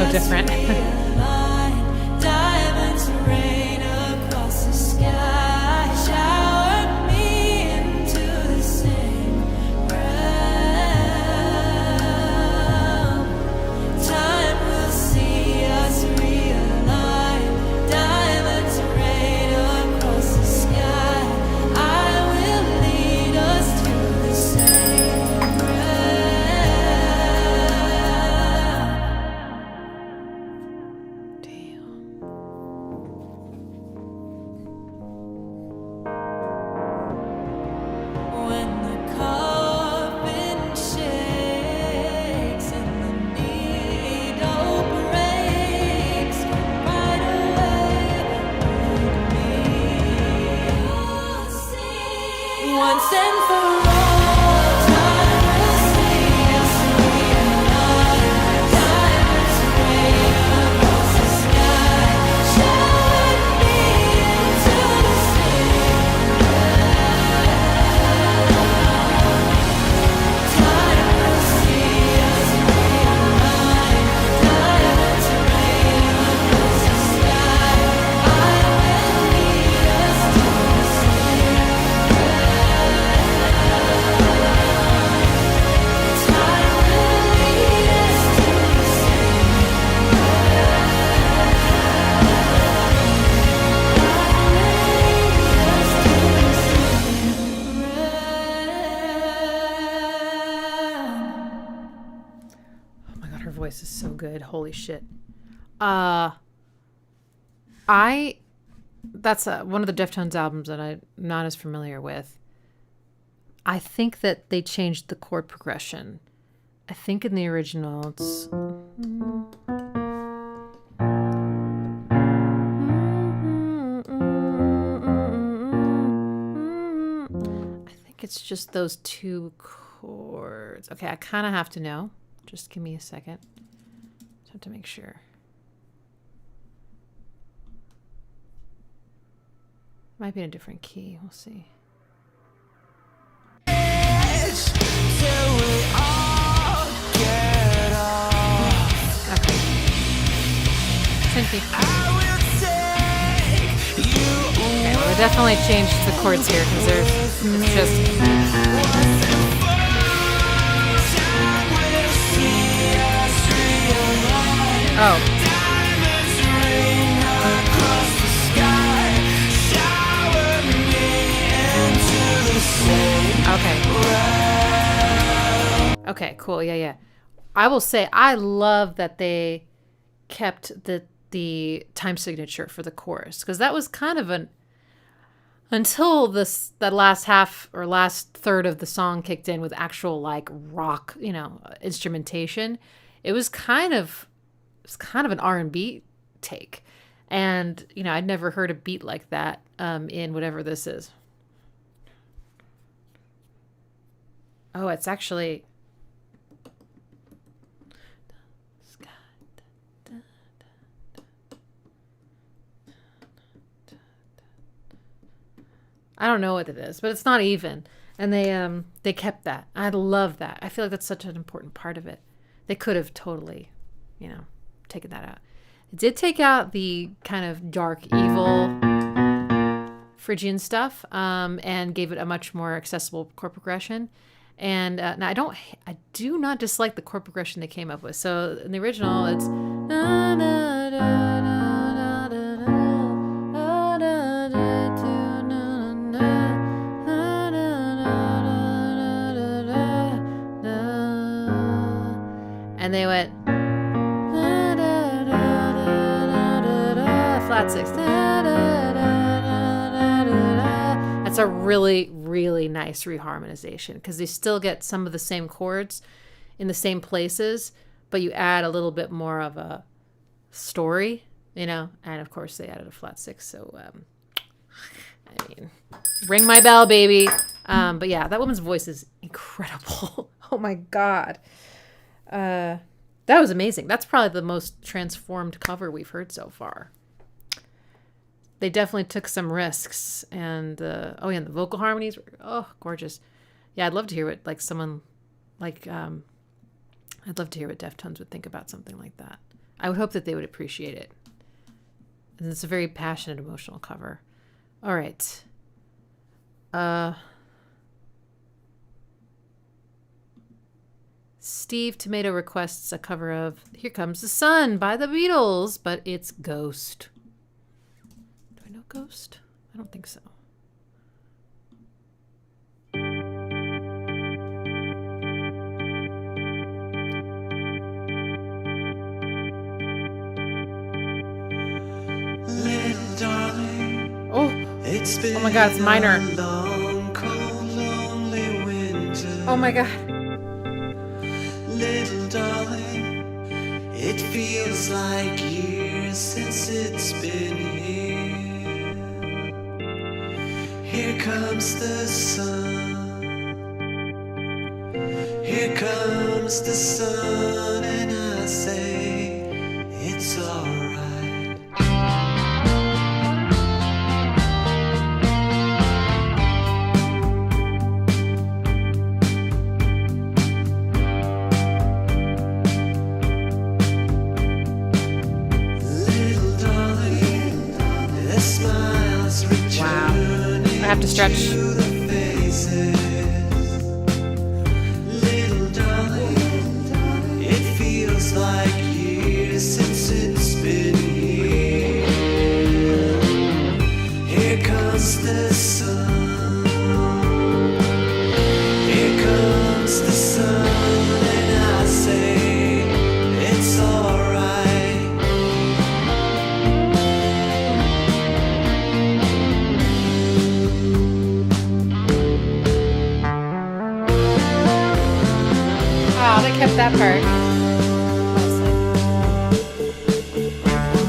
so different. Diamonds rain across the sky, shower me into the same realm. Time will see us realign. Diamonds rain across the sky. I will lead us to the same realm. Damn. When the coffin shakes and the needle breaks, right away with me. Once and for all, time will see us realign. Diamonds rain across the sky, shower me into the same Time will see us realign. Diamonds rain across the sky. I will lead us to the same Time will lead us to the Oh my god, her voice is so good. Holy shit. That's one of the Deftones albums that I'm not as familiar with. I think that they changed the chord progression. I think in the original it's I think it's just those two chords. Okay, I kind of have to know. Just give me a second. Just have to make sure. Might be in a different key. We'll see. Okay. Same key. Okay, well, they definitely changed the chords here because there's it's just. Oh. Okay. Okay, cool. Yeah. I will say I love that they kept the time signature for the chorus because that was kind of an until that last half or last third of the song kicked in with actual like rock, instrumentation. It was kind of an R&B take. And, I'd never heard a beat like that in whatever this is. Oh, it's actually. I don't know what it is, but it's not even. And they kept that. I love that. I feel like that's such an important part of it. They could have totally, taken that out. It did take out the kind of dark, evil, Phrygian stuff, and gave it a much more accessible chord progression. And now I do not dislike the chord progression they came up with. So in the original, it's and they went flat six. That's a really, really nice reharmonization because they still get some of the same chords in the same places, but you add a little bit more of a story, and of course they added a flat six. So, ring my bell, baby. But yeah, that woman's voice is incredible. Oh my God. That was amazing. That's probably the most transformed cover we've heard so far. They definitely took some risks, and and the vocal harmonies were gorgeous. Yeah, I'd love to hear what I'd love to hear what Deftones would think about something like that. I would hope that they would appreciate it. And it's a very passionate, emotional cover. All right. Steve Tomato requests a cover of Here Comes the Sun by the Beatles, but it's Ghost. Do I know Ghost? I don't think so. Little darling, Oh, oh my God, it's minor. long, cold, lonely winter. Oh my God. Little darling, it feels like years since it's been here. Here comes the sun. Here comes the sun, and I say it's alright. I have to stretch. Little darling, it feels like years since it's been here. Here comes the sun. Here comes the sun, and I say it's alright. Oh, they kept that part.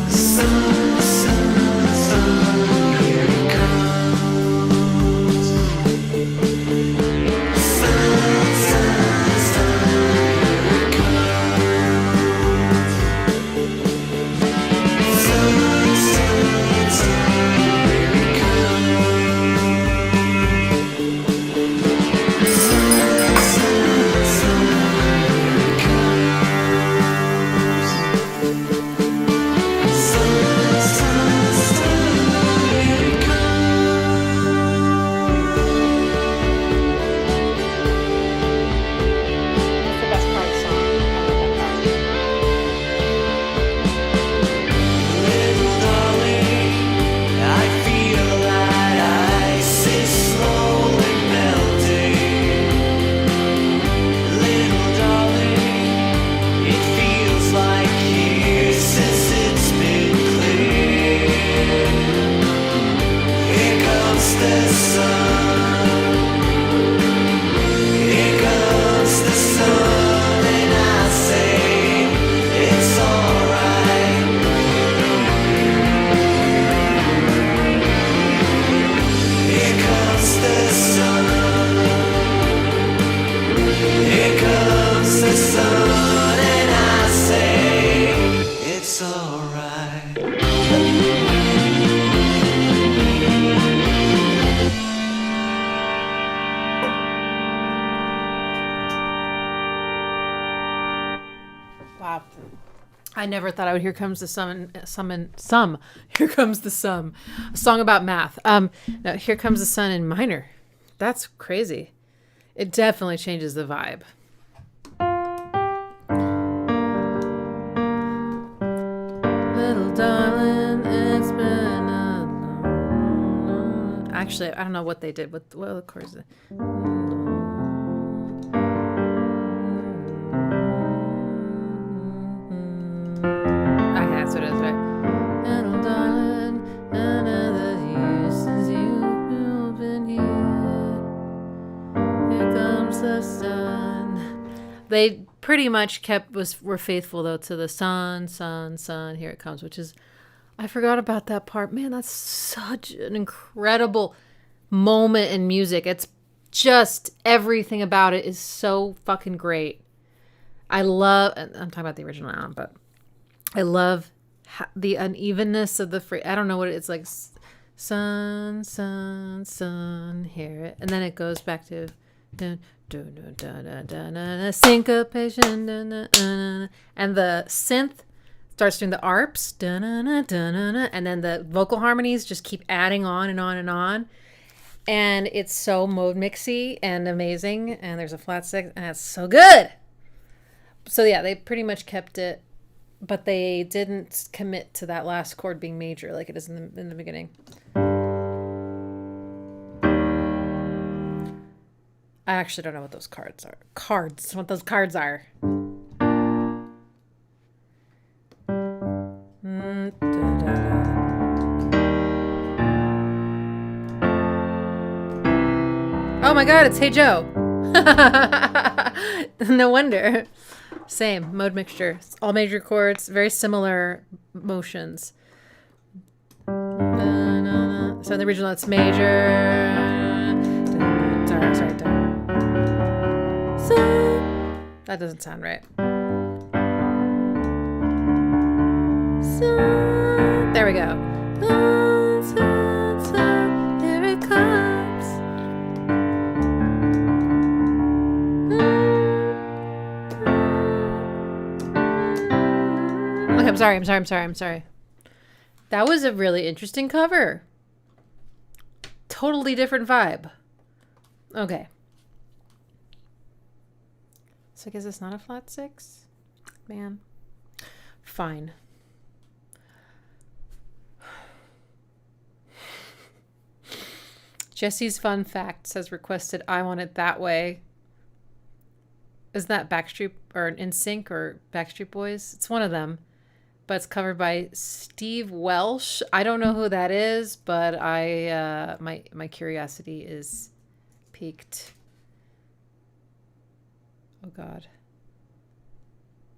Sun, sun, sun, here it comes. Sun, sun, sun, here it comes. Sun, sun, sun, here it comes. Sun, sun, sun. That's the best part of the song. Little darling, I feel that ice is slowly melting. Little darling, it feels like years since it's been clear. Here comes the sun. Here comes the sun, and I say it's alright. Here comes the sun. Here comes the sun, and I say it's alright. Wow. I never thought I would Here Comes the Sun, some. Here Comes the Sun. A song about math. No, Here Comes the Sun in minor. That's crazy. It definitely changes the vibe. Little darling, it's been a long... Actually, I don't know what they did with the chorus. That's what it is, right? Little darling, another year since you've been here. Here comes the sun. They pretty much were faithful though to the sun. Here it comes, which is, I forgot about that part. Man, that's such an incredible moment in music. It's just everything about it is so fucking great. I'm talking about the original album, but I love the unevenness of the phrase. I don't know what it's like. Sun, sun, sun, hear it. And then it goes back to syncopation. And the synth starts doing the arps, da-na-na, da-na-na, and then the vocal harmonies just keep adding on and on and on. And it's so mode mixy and amazing. And there's a flat six, and it's so good. So yeah, they pretty much kept it, but they didn't commit to that last chord being major like it is in the beginning. I actually don't know what those cards are. What those cards are. Oh my god, it's Hey Joe. No wonder. Same, mode mixture. It's all major chords, very similar motions. So in the original it's major. Sorry. That doesn't sound right. There we go. Here it comes. Okay, I'm sorry. That was a really interesting cover. Totally different vibe. Okay. So I guess it's not a flat six? Man. Fine. Jesse's Fun Facts has requested I Want It That Way. Isn't that Backstreet or NSYNC or Backstreet Boys? It's one of them. But it's covered by Steve Welsh. I don't know who that is, but my curiosity is piqued. Oh God.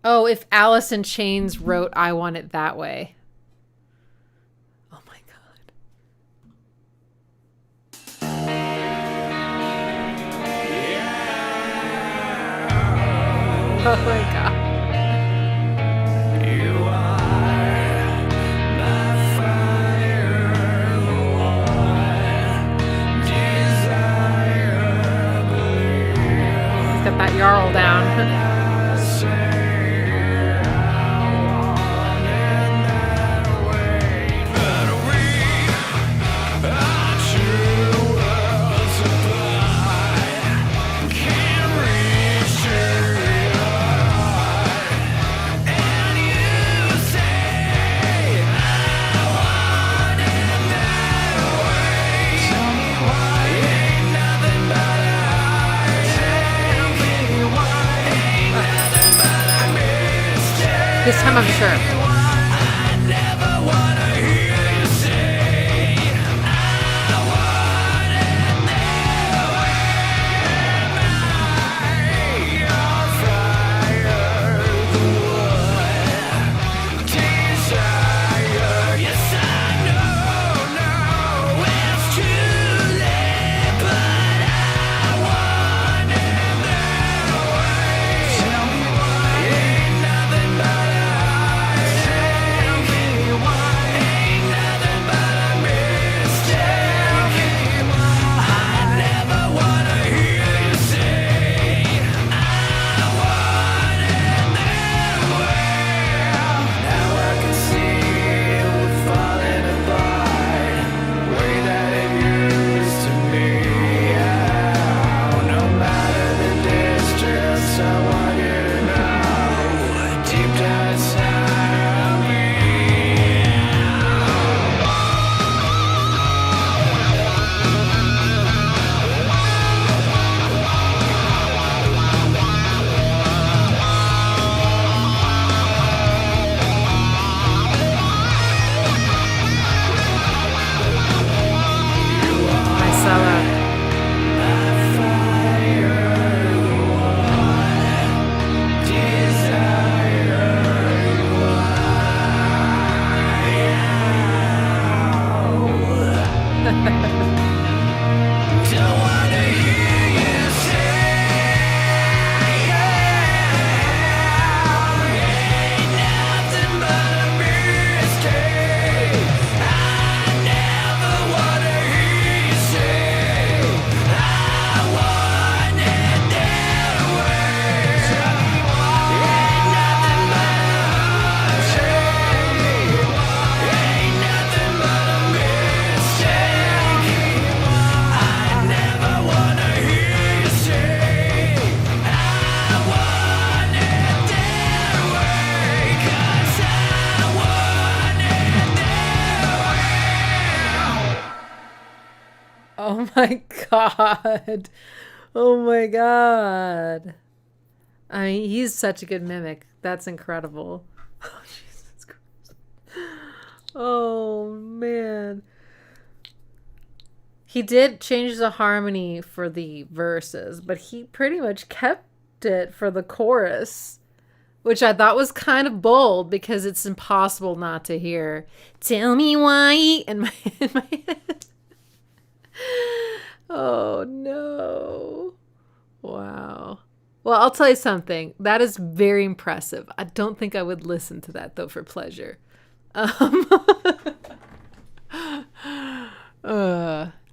Oh, if Alice in Chains wrote I Want It That Way. Oh my God. Oh my God. Got that Jarl down. This time I'm sure. Oh my God. Oh my God. I mean, he's such a good mimic. That's incredible. Oh, Jesus Christ. Oh, man. He did change the harmony for the verses, but he pretty much kept it for the chorus, which I thought was kind of bold because it's impossible not to hear "Tell me why" in my head. Oh no. Wow. Well, I'll tell you something. That is very impressive. I don't think I would listen to that though for pleasure.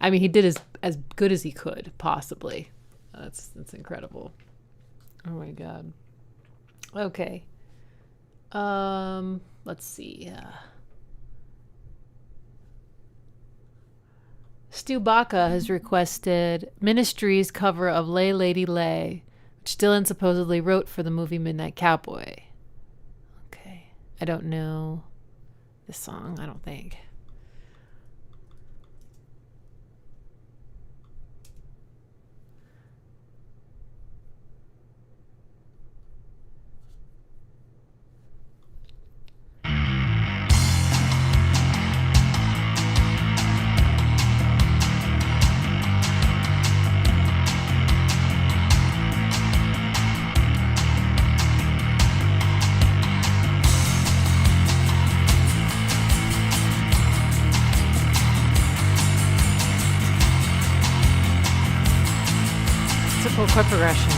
I mean, he did as good as he could possibly. That's incredible. Oh my God. Okay. Let's see. Stu Baca has requested Ministry's cover of Lay Lady Lay, which Dylan supposedly wrote for the movie Midnight Cowboy. Okay. I don't know this song, I don't think. Simple chord progression.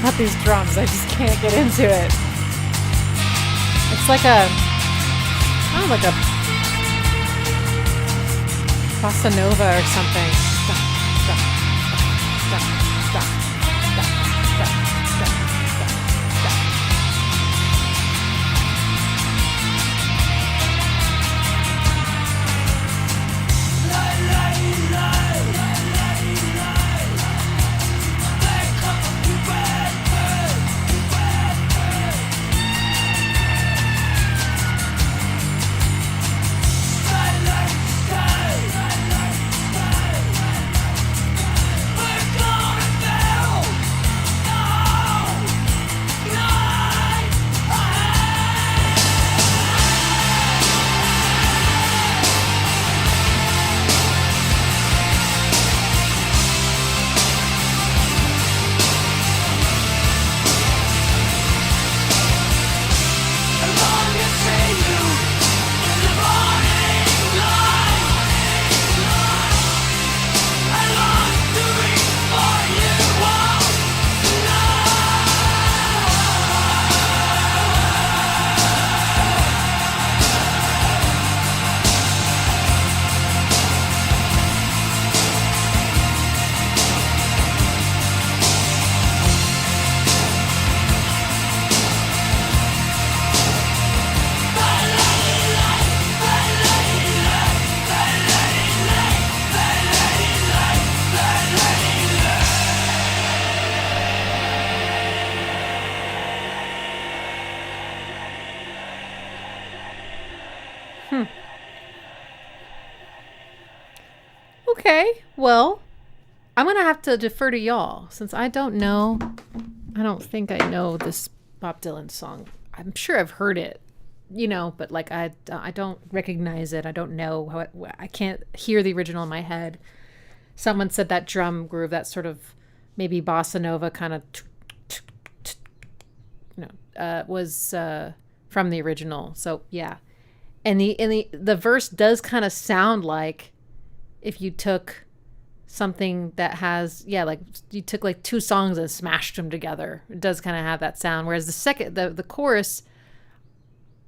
about these drums. I just can't get into it. It's like a, oh, like a bossa nova or something. Okay, well, I'm going to have to defer to y'all since I don't know. I don't think I know this Bob Dylan song. I'm sure I've heard it, you know, but like I don't recognize it. I don't know how I can't hear the original in my head. Someone said that drum groove, that sort of maybe bossa nova kind of, was from the original. So yeah, and the verse does kind of sound like if you took something that has, like you took like two songs and smashed them together. It does kind of have that sound. Whereas the chorus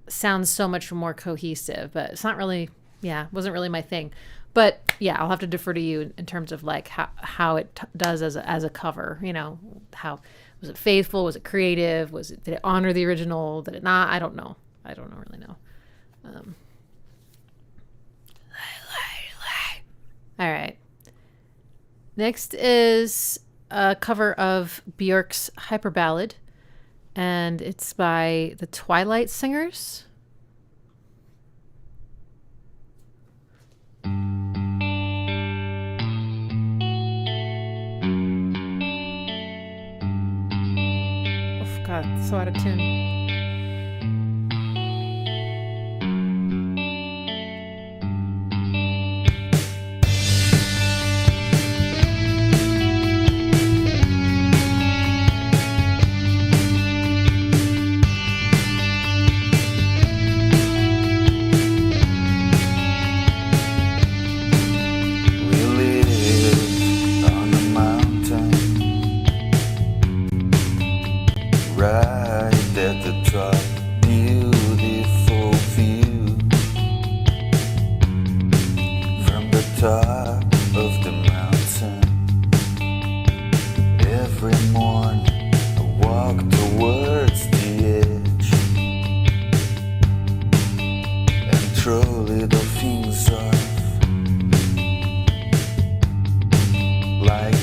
sounds so much more cohesive, but it's not really, wasn't really my thing. But yeah, I'll have to defer to you in terms of like how it does as a cover, you know, how, was it faithful? Was it creative? Did it honor the original? Did it not? I don't know. I don't really know. All right. Next is a cover of Björk's Hyper Ballad, and it's by the Twilight Singers. Oh God, so out of tune.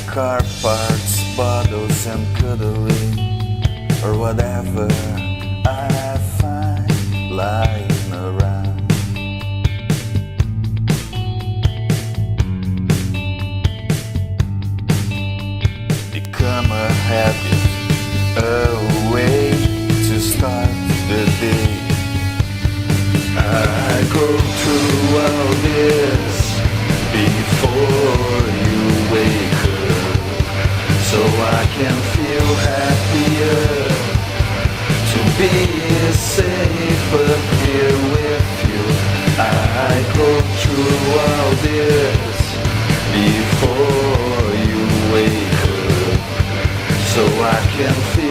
Car parts, bottles and cuddling, or whatever I find lying around. Become a habit, a way to start the day. I go through all this before you wake up, so I can feel happier to be safe up here with you. I go through all this before you wake up, so I can feel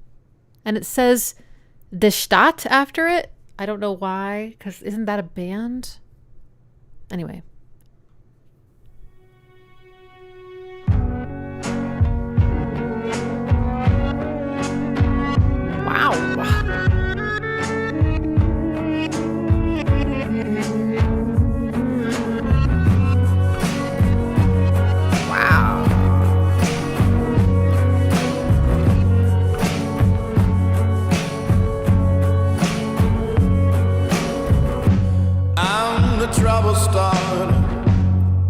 And it says De Stadt after it. I don't know why, because isn't that a band? Anyway. Wow. Wow. I'm the trouble starter,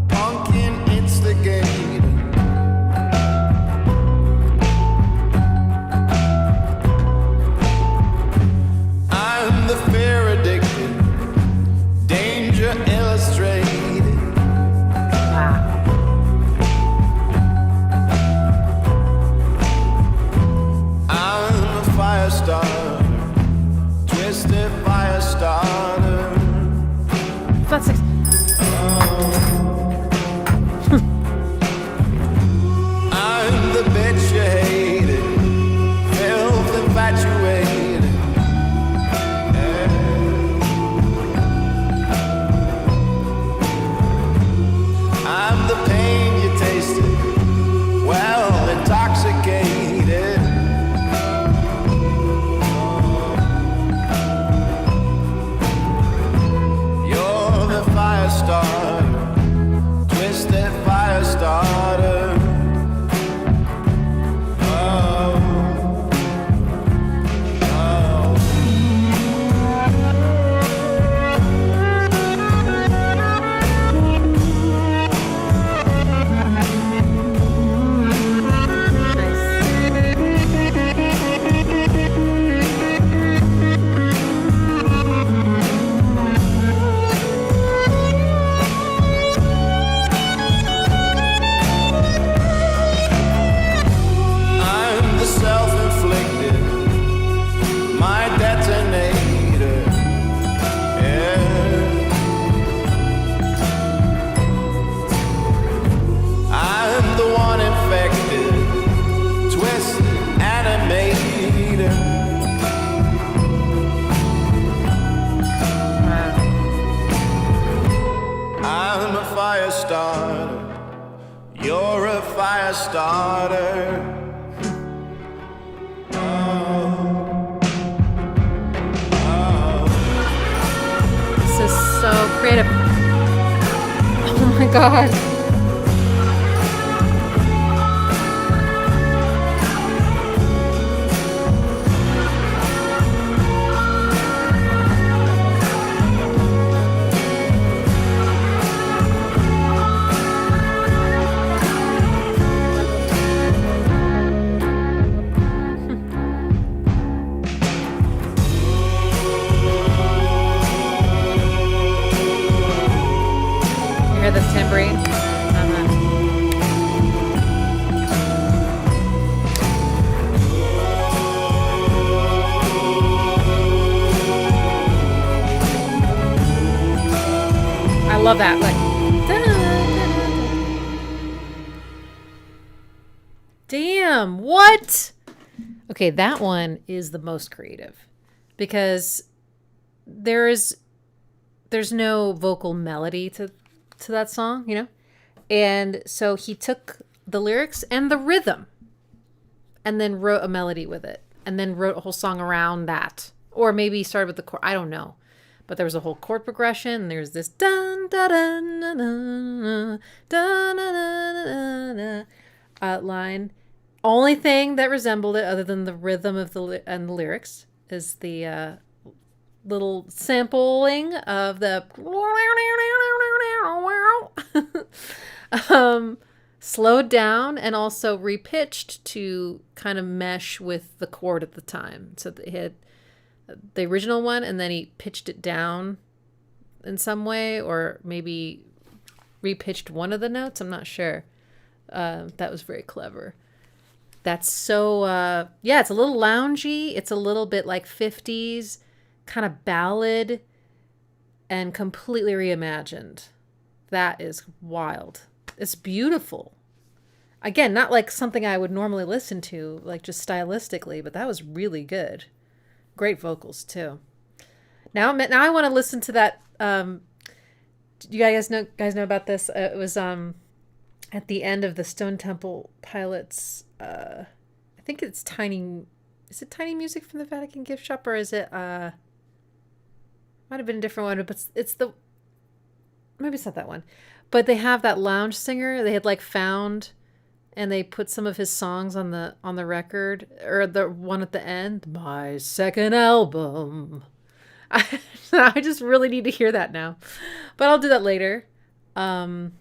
pumpkin instigator. I'm the fear addicted, danger illustrated. I'm a fire starter, twisted fire starter. That's six. I'm the bitch you hated, filth infatuated. I'm the pain you tasted, well intoxicated. You're the fire starter, twisted fire starter. I'm the self-inflicted, my detonator. Yeah. I'm the one infected, twisted animator. I'm a fire starter, you're a fire starter. This is so creative. Oh my god. You hear the tambourine? I love that. Like, damn, what? Okay, that one is the most creative because there's no vocal melody to that song, you know? And so he took the lyrics and the rhythm and then wrote a melody with it and then wrote a whole song around that. Or maybe he started with the chord. I don't know. But there was a whole chord progression. And there's this dun dun dun dun dun dun dun dun line. Only thing that resembled it, other than the rhythm of the lyrics, is the little sampling of the slowed down and also repitched to kind of mesh with the chord at the time. So they had the original one and then he pitched it down in some way, or maybe repitched one of the notes. I'm not sure. That was very clever. That's so, yeah, it's a little loungy. It's a little bit like 50s kind of ballad and completely reimagined. That is wild. It's beautiful. Again, not like something I would normally listen to, like just stylistically, but that was really good. Great vocals too. Now I want to listen to that. You guys know about this? It was at the end of the Stone Temple Pilots. I think it's Tiny. Is it Tiny Music from the Vatican Gift Shop, or is it might have been a different one, but it's the, maybe it's not that one. But they have that lounge singer they had like found, and they put some of his songs on the record, or the one at the end, my second album. I just really need to hear that now, but I'll do that later. Our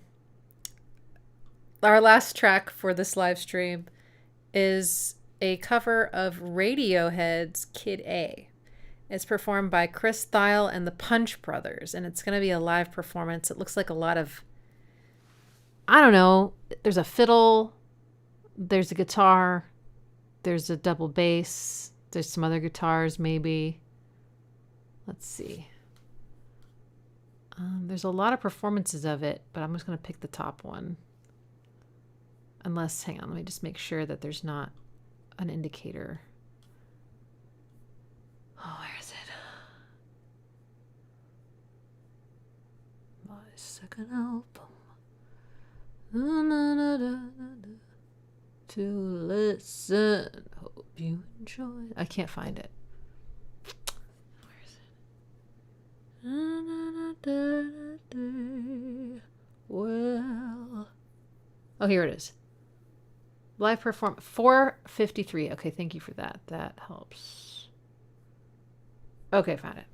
last track for this live stream is a cover of Radiohead's Kid A. It's performed by Chris Thile and the Punch Brothers, and it's going to be a live performance. It looks like a lot of, I don't know, there's a fiddle, there's a guitar, there's a double bass, there's some other guitars maybe. Let's see. There's a lot of performances of it, but I'm just going to pick the top one. Unless, hang on, let me just make sure that there's not an indicator. Oh, where is it? My second album. To listen. Hope you enjoy. I can't find it. Where is it? Well. Oh, here it is. Live performance 4:53. Okay, thank you for that. That helps. Okay, found it.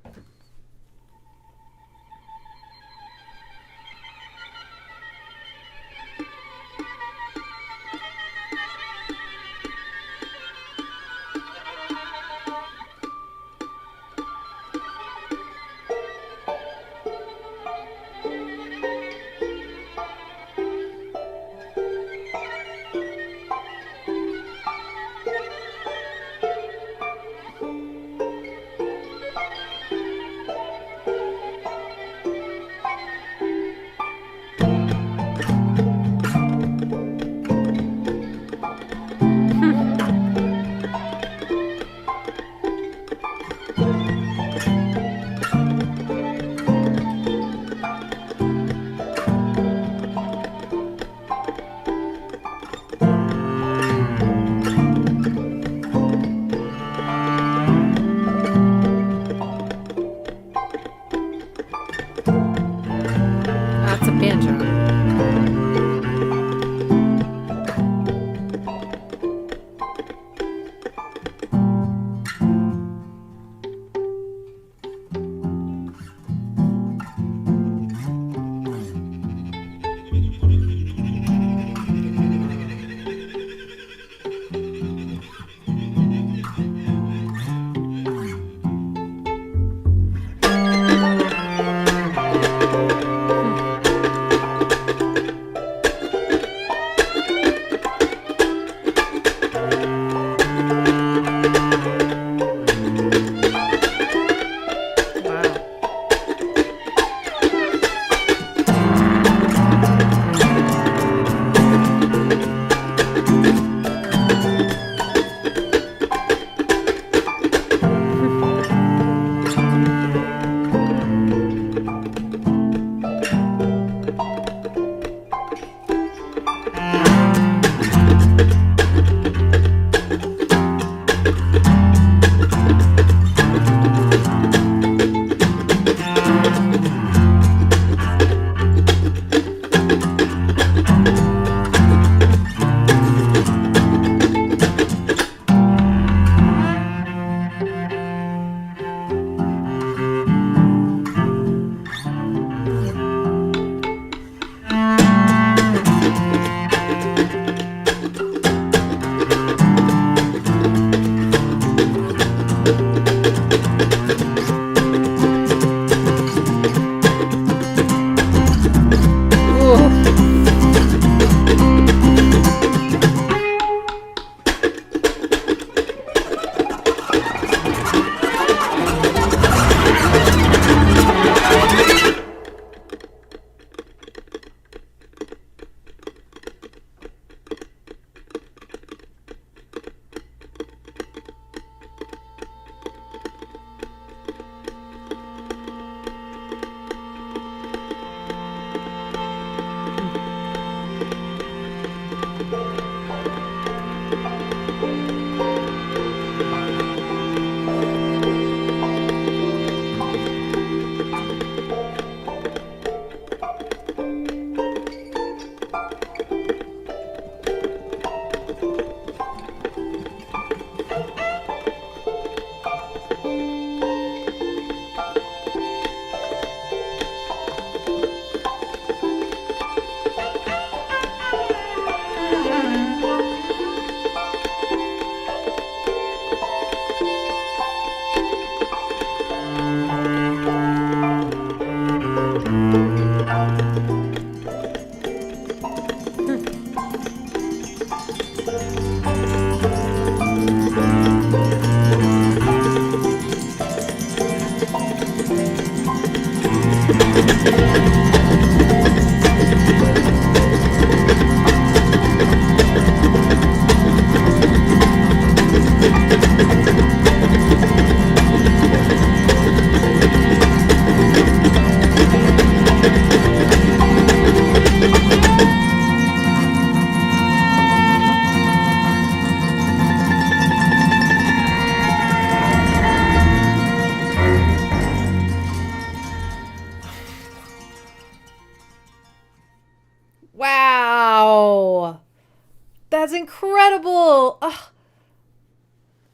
That's incredible. Oh,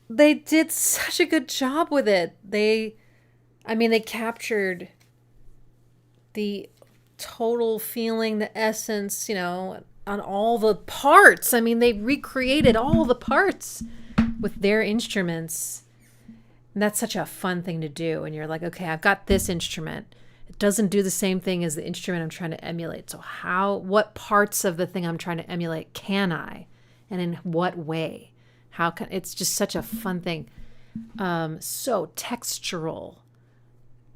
they did such a good job with it. They captured the total feeling, the essence, on all the parts. I mean, they recreated all the parts with their instruments. And that's such a fun thing to do. And you're like, okay, I've got this instrument. It doesn't do the same thing as the instrument I'm trying to emulate. So what parts of the thing I'm trying to emulate can I? And in what way? It's just such a fun thing. So textural,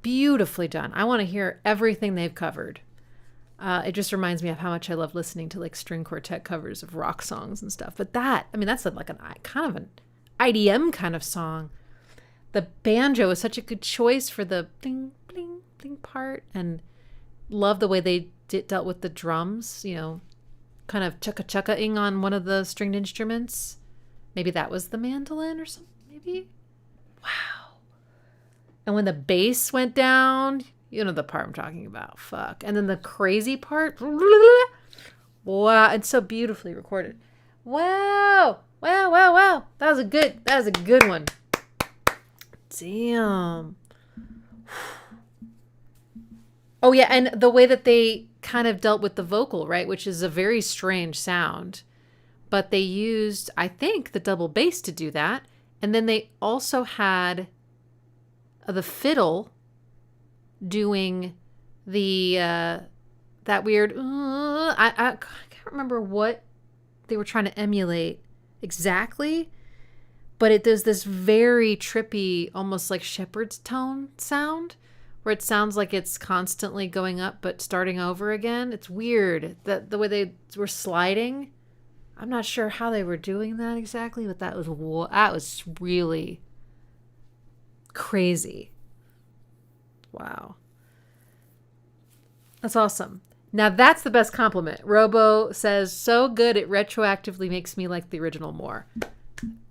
beautifully done. I want to hear everything they've covered. It just reminds me of how much I love listening to like string quartet covers of rock songs and stuff. But that's like kind of an IDM kind of song. The banjo is such a good choice for the bling, bling, bling part. And love the way they dealt with the drums, kind of chukka-chukka-ing on one of the stringed instruments. Maybe that was the mandolin or something, maybe? Wow. And when the bass went down, the part I'm talking about. Fuck. And then the crazy part. Wow. It's so beautifully recorded. Wow. Wow, wow, wow. That was a good one. Damn. Oh, yeah. And the way that they kind of dealt with the vocal, right? Which is a very strange sound. But they used, I think, the double bass to do that. And then they also had the fiddle doing the that weird I can't remember what they were trying to emulate exactly, but it does this very trippy, almost like shepherd's tone sound, where it sounds like it's constantly going up but starting over again. It's weird that the way they were sliding. I'm not sure how they were doing that exactly, but that was really crazy. Wow. That's awesome. Now that's the best compliment. Robo says, so good it retroactively makes me like the original more.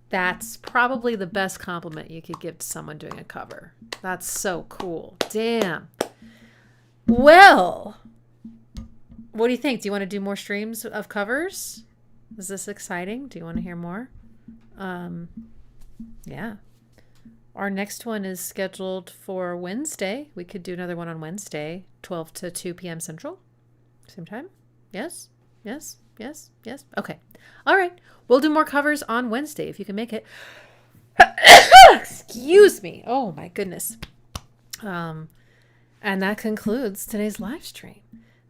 That's probably the best compliment you could give to someone doing a cover. That's so cool. Damn. Well, what do you think? Do you want to do more streams of covers? Is this exciting? Do you want to hear more? Yeah. Our next one is scheduled for Wednesday. We could do another one on Wednesday, 12 to 2 p.m. Central. Same time? Yes? Yes? Yes? Yes? Okay. All right. We'll do more covers on Wednesday if you can make it. Excuse me. Oh, my goodness. And that concludes today's live stream.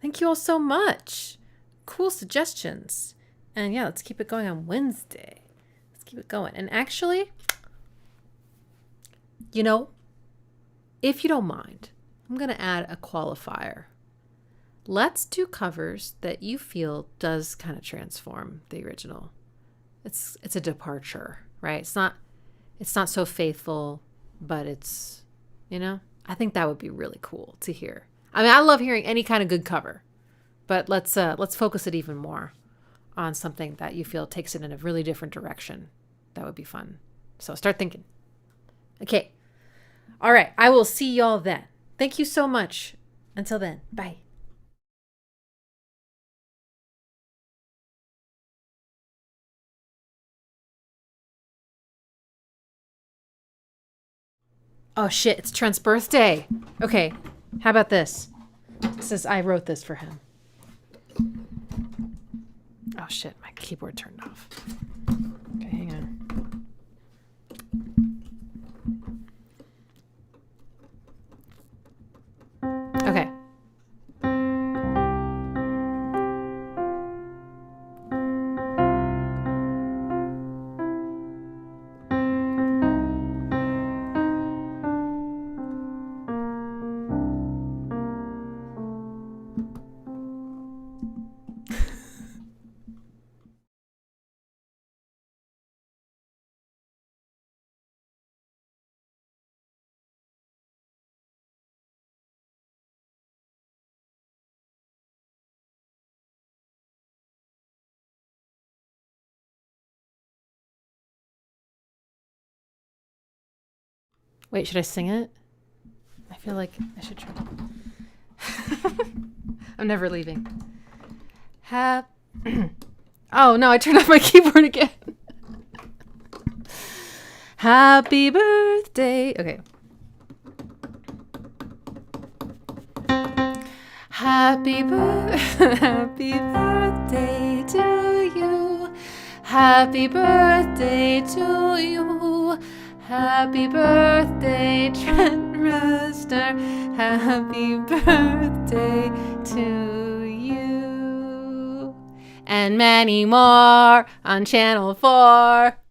Thank you all so much. Cool suggestions. And yeah, let's keep it going on Wednesday. Let's keep it going. And actually, if you don't mind, I'm going to add a qualifier. Let's do covers that you feel does kind of transform the original. It's a departure, right? It's not so faithful, but it's, I think that would be really cool to hear. I mean, I love hearing any kind of good cover, but let's focus it even more on something that you feel takes it in a really different direction. That would be fun. So start thinking. Okay. All right. I will see y'all then. Thank you so much. Until then, bye. Oh shit, it's Trent's birthday. Okay. How about this? I wrote this for him. Oh shit, my keyboard turned off. Okay, hang on. Okay. Wait, should I sing it? I feel like I should try. I'm never leaving. Oh no, I turned off my keyboard again. Happy birthday. Okay. Happy birthday to you. Happy birthday to you. Happy birthday, Trent Rooster. Happy birthday to you. And many more on Channel 4.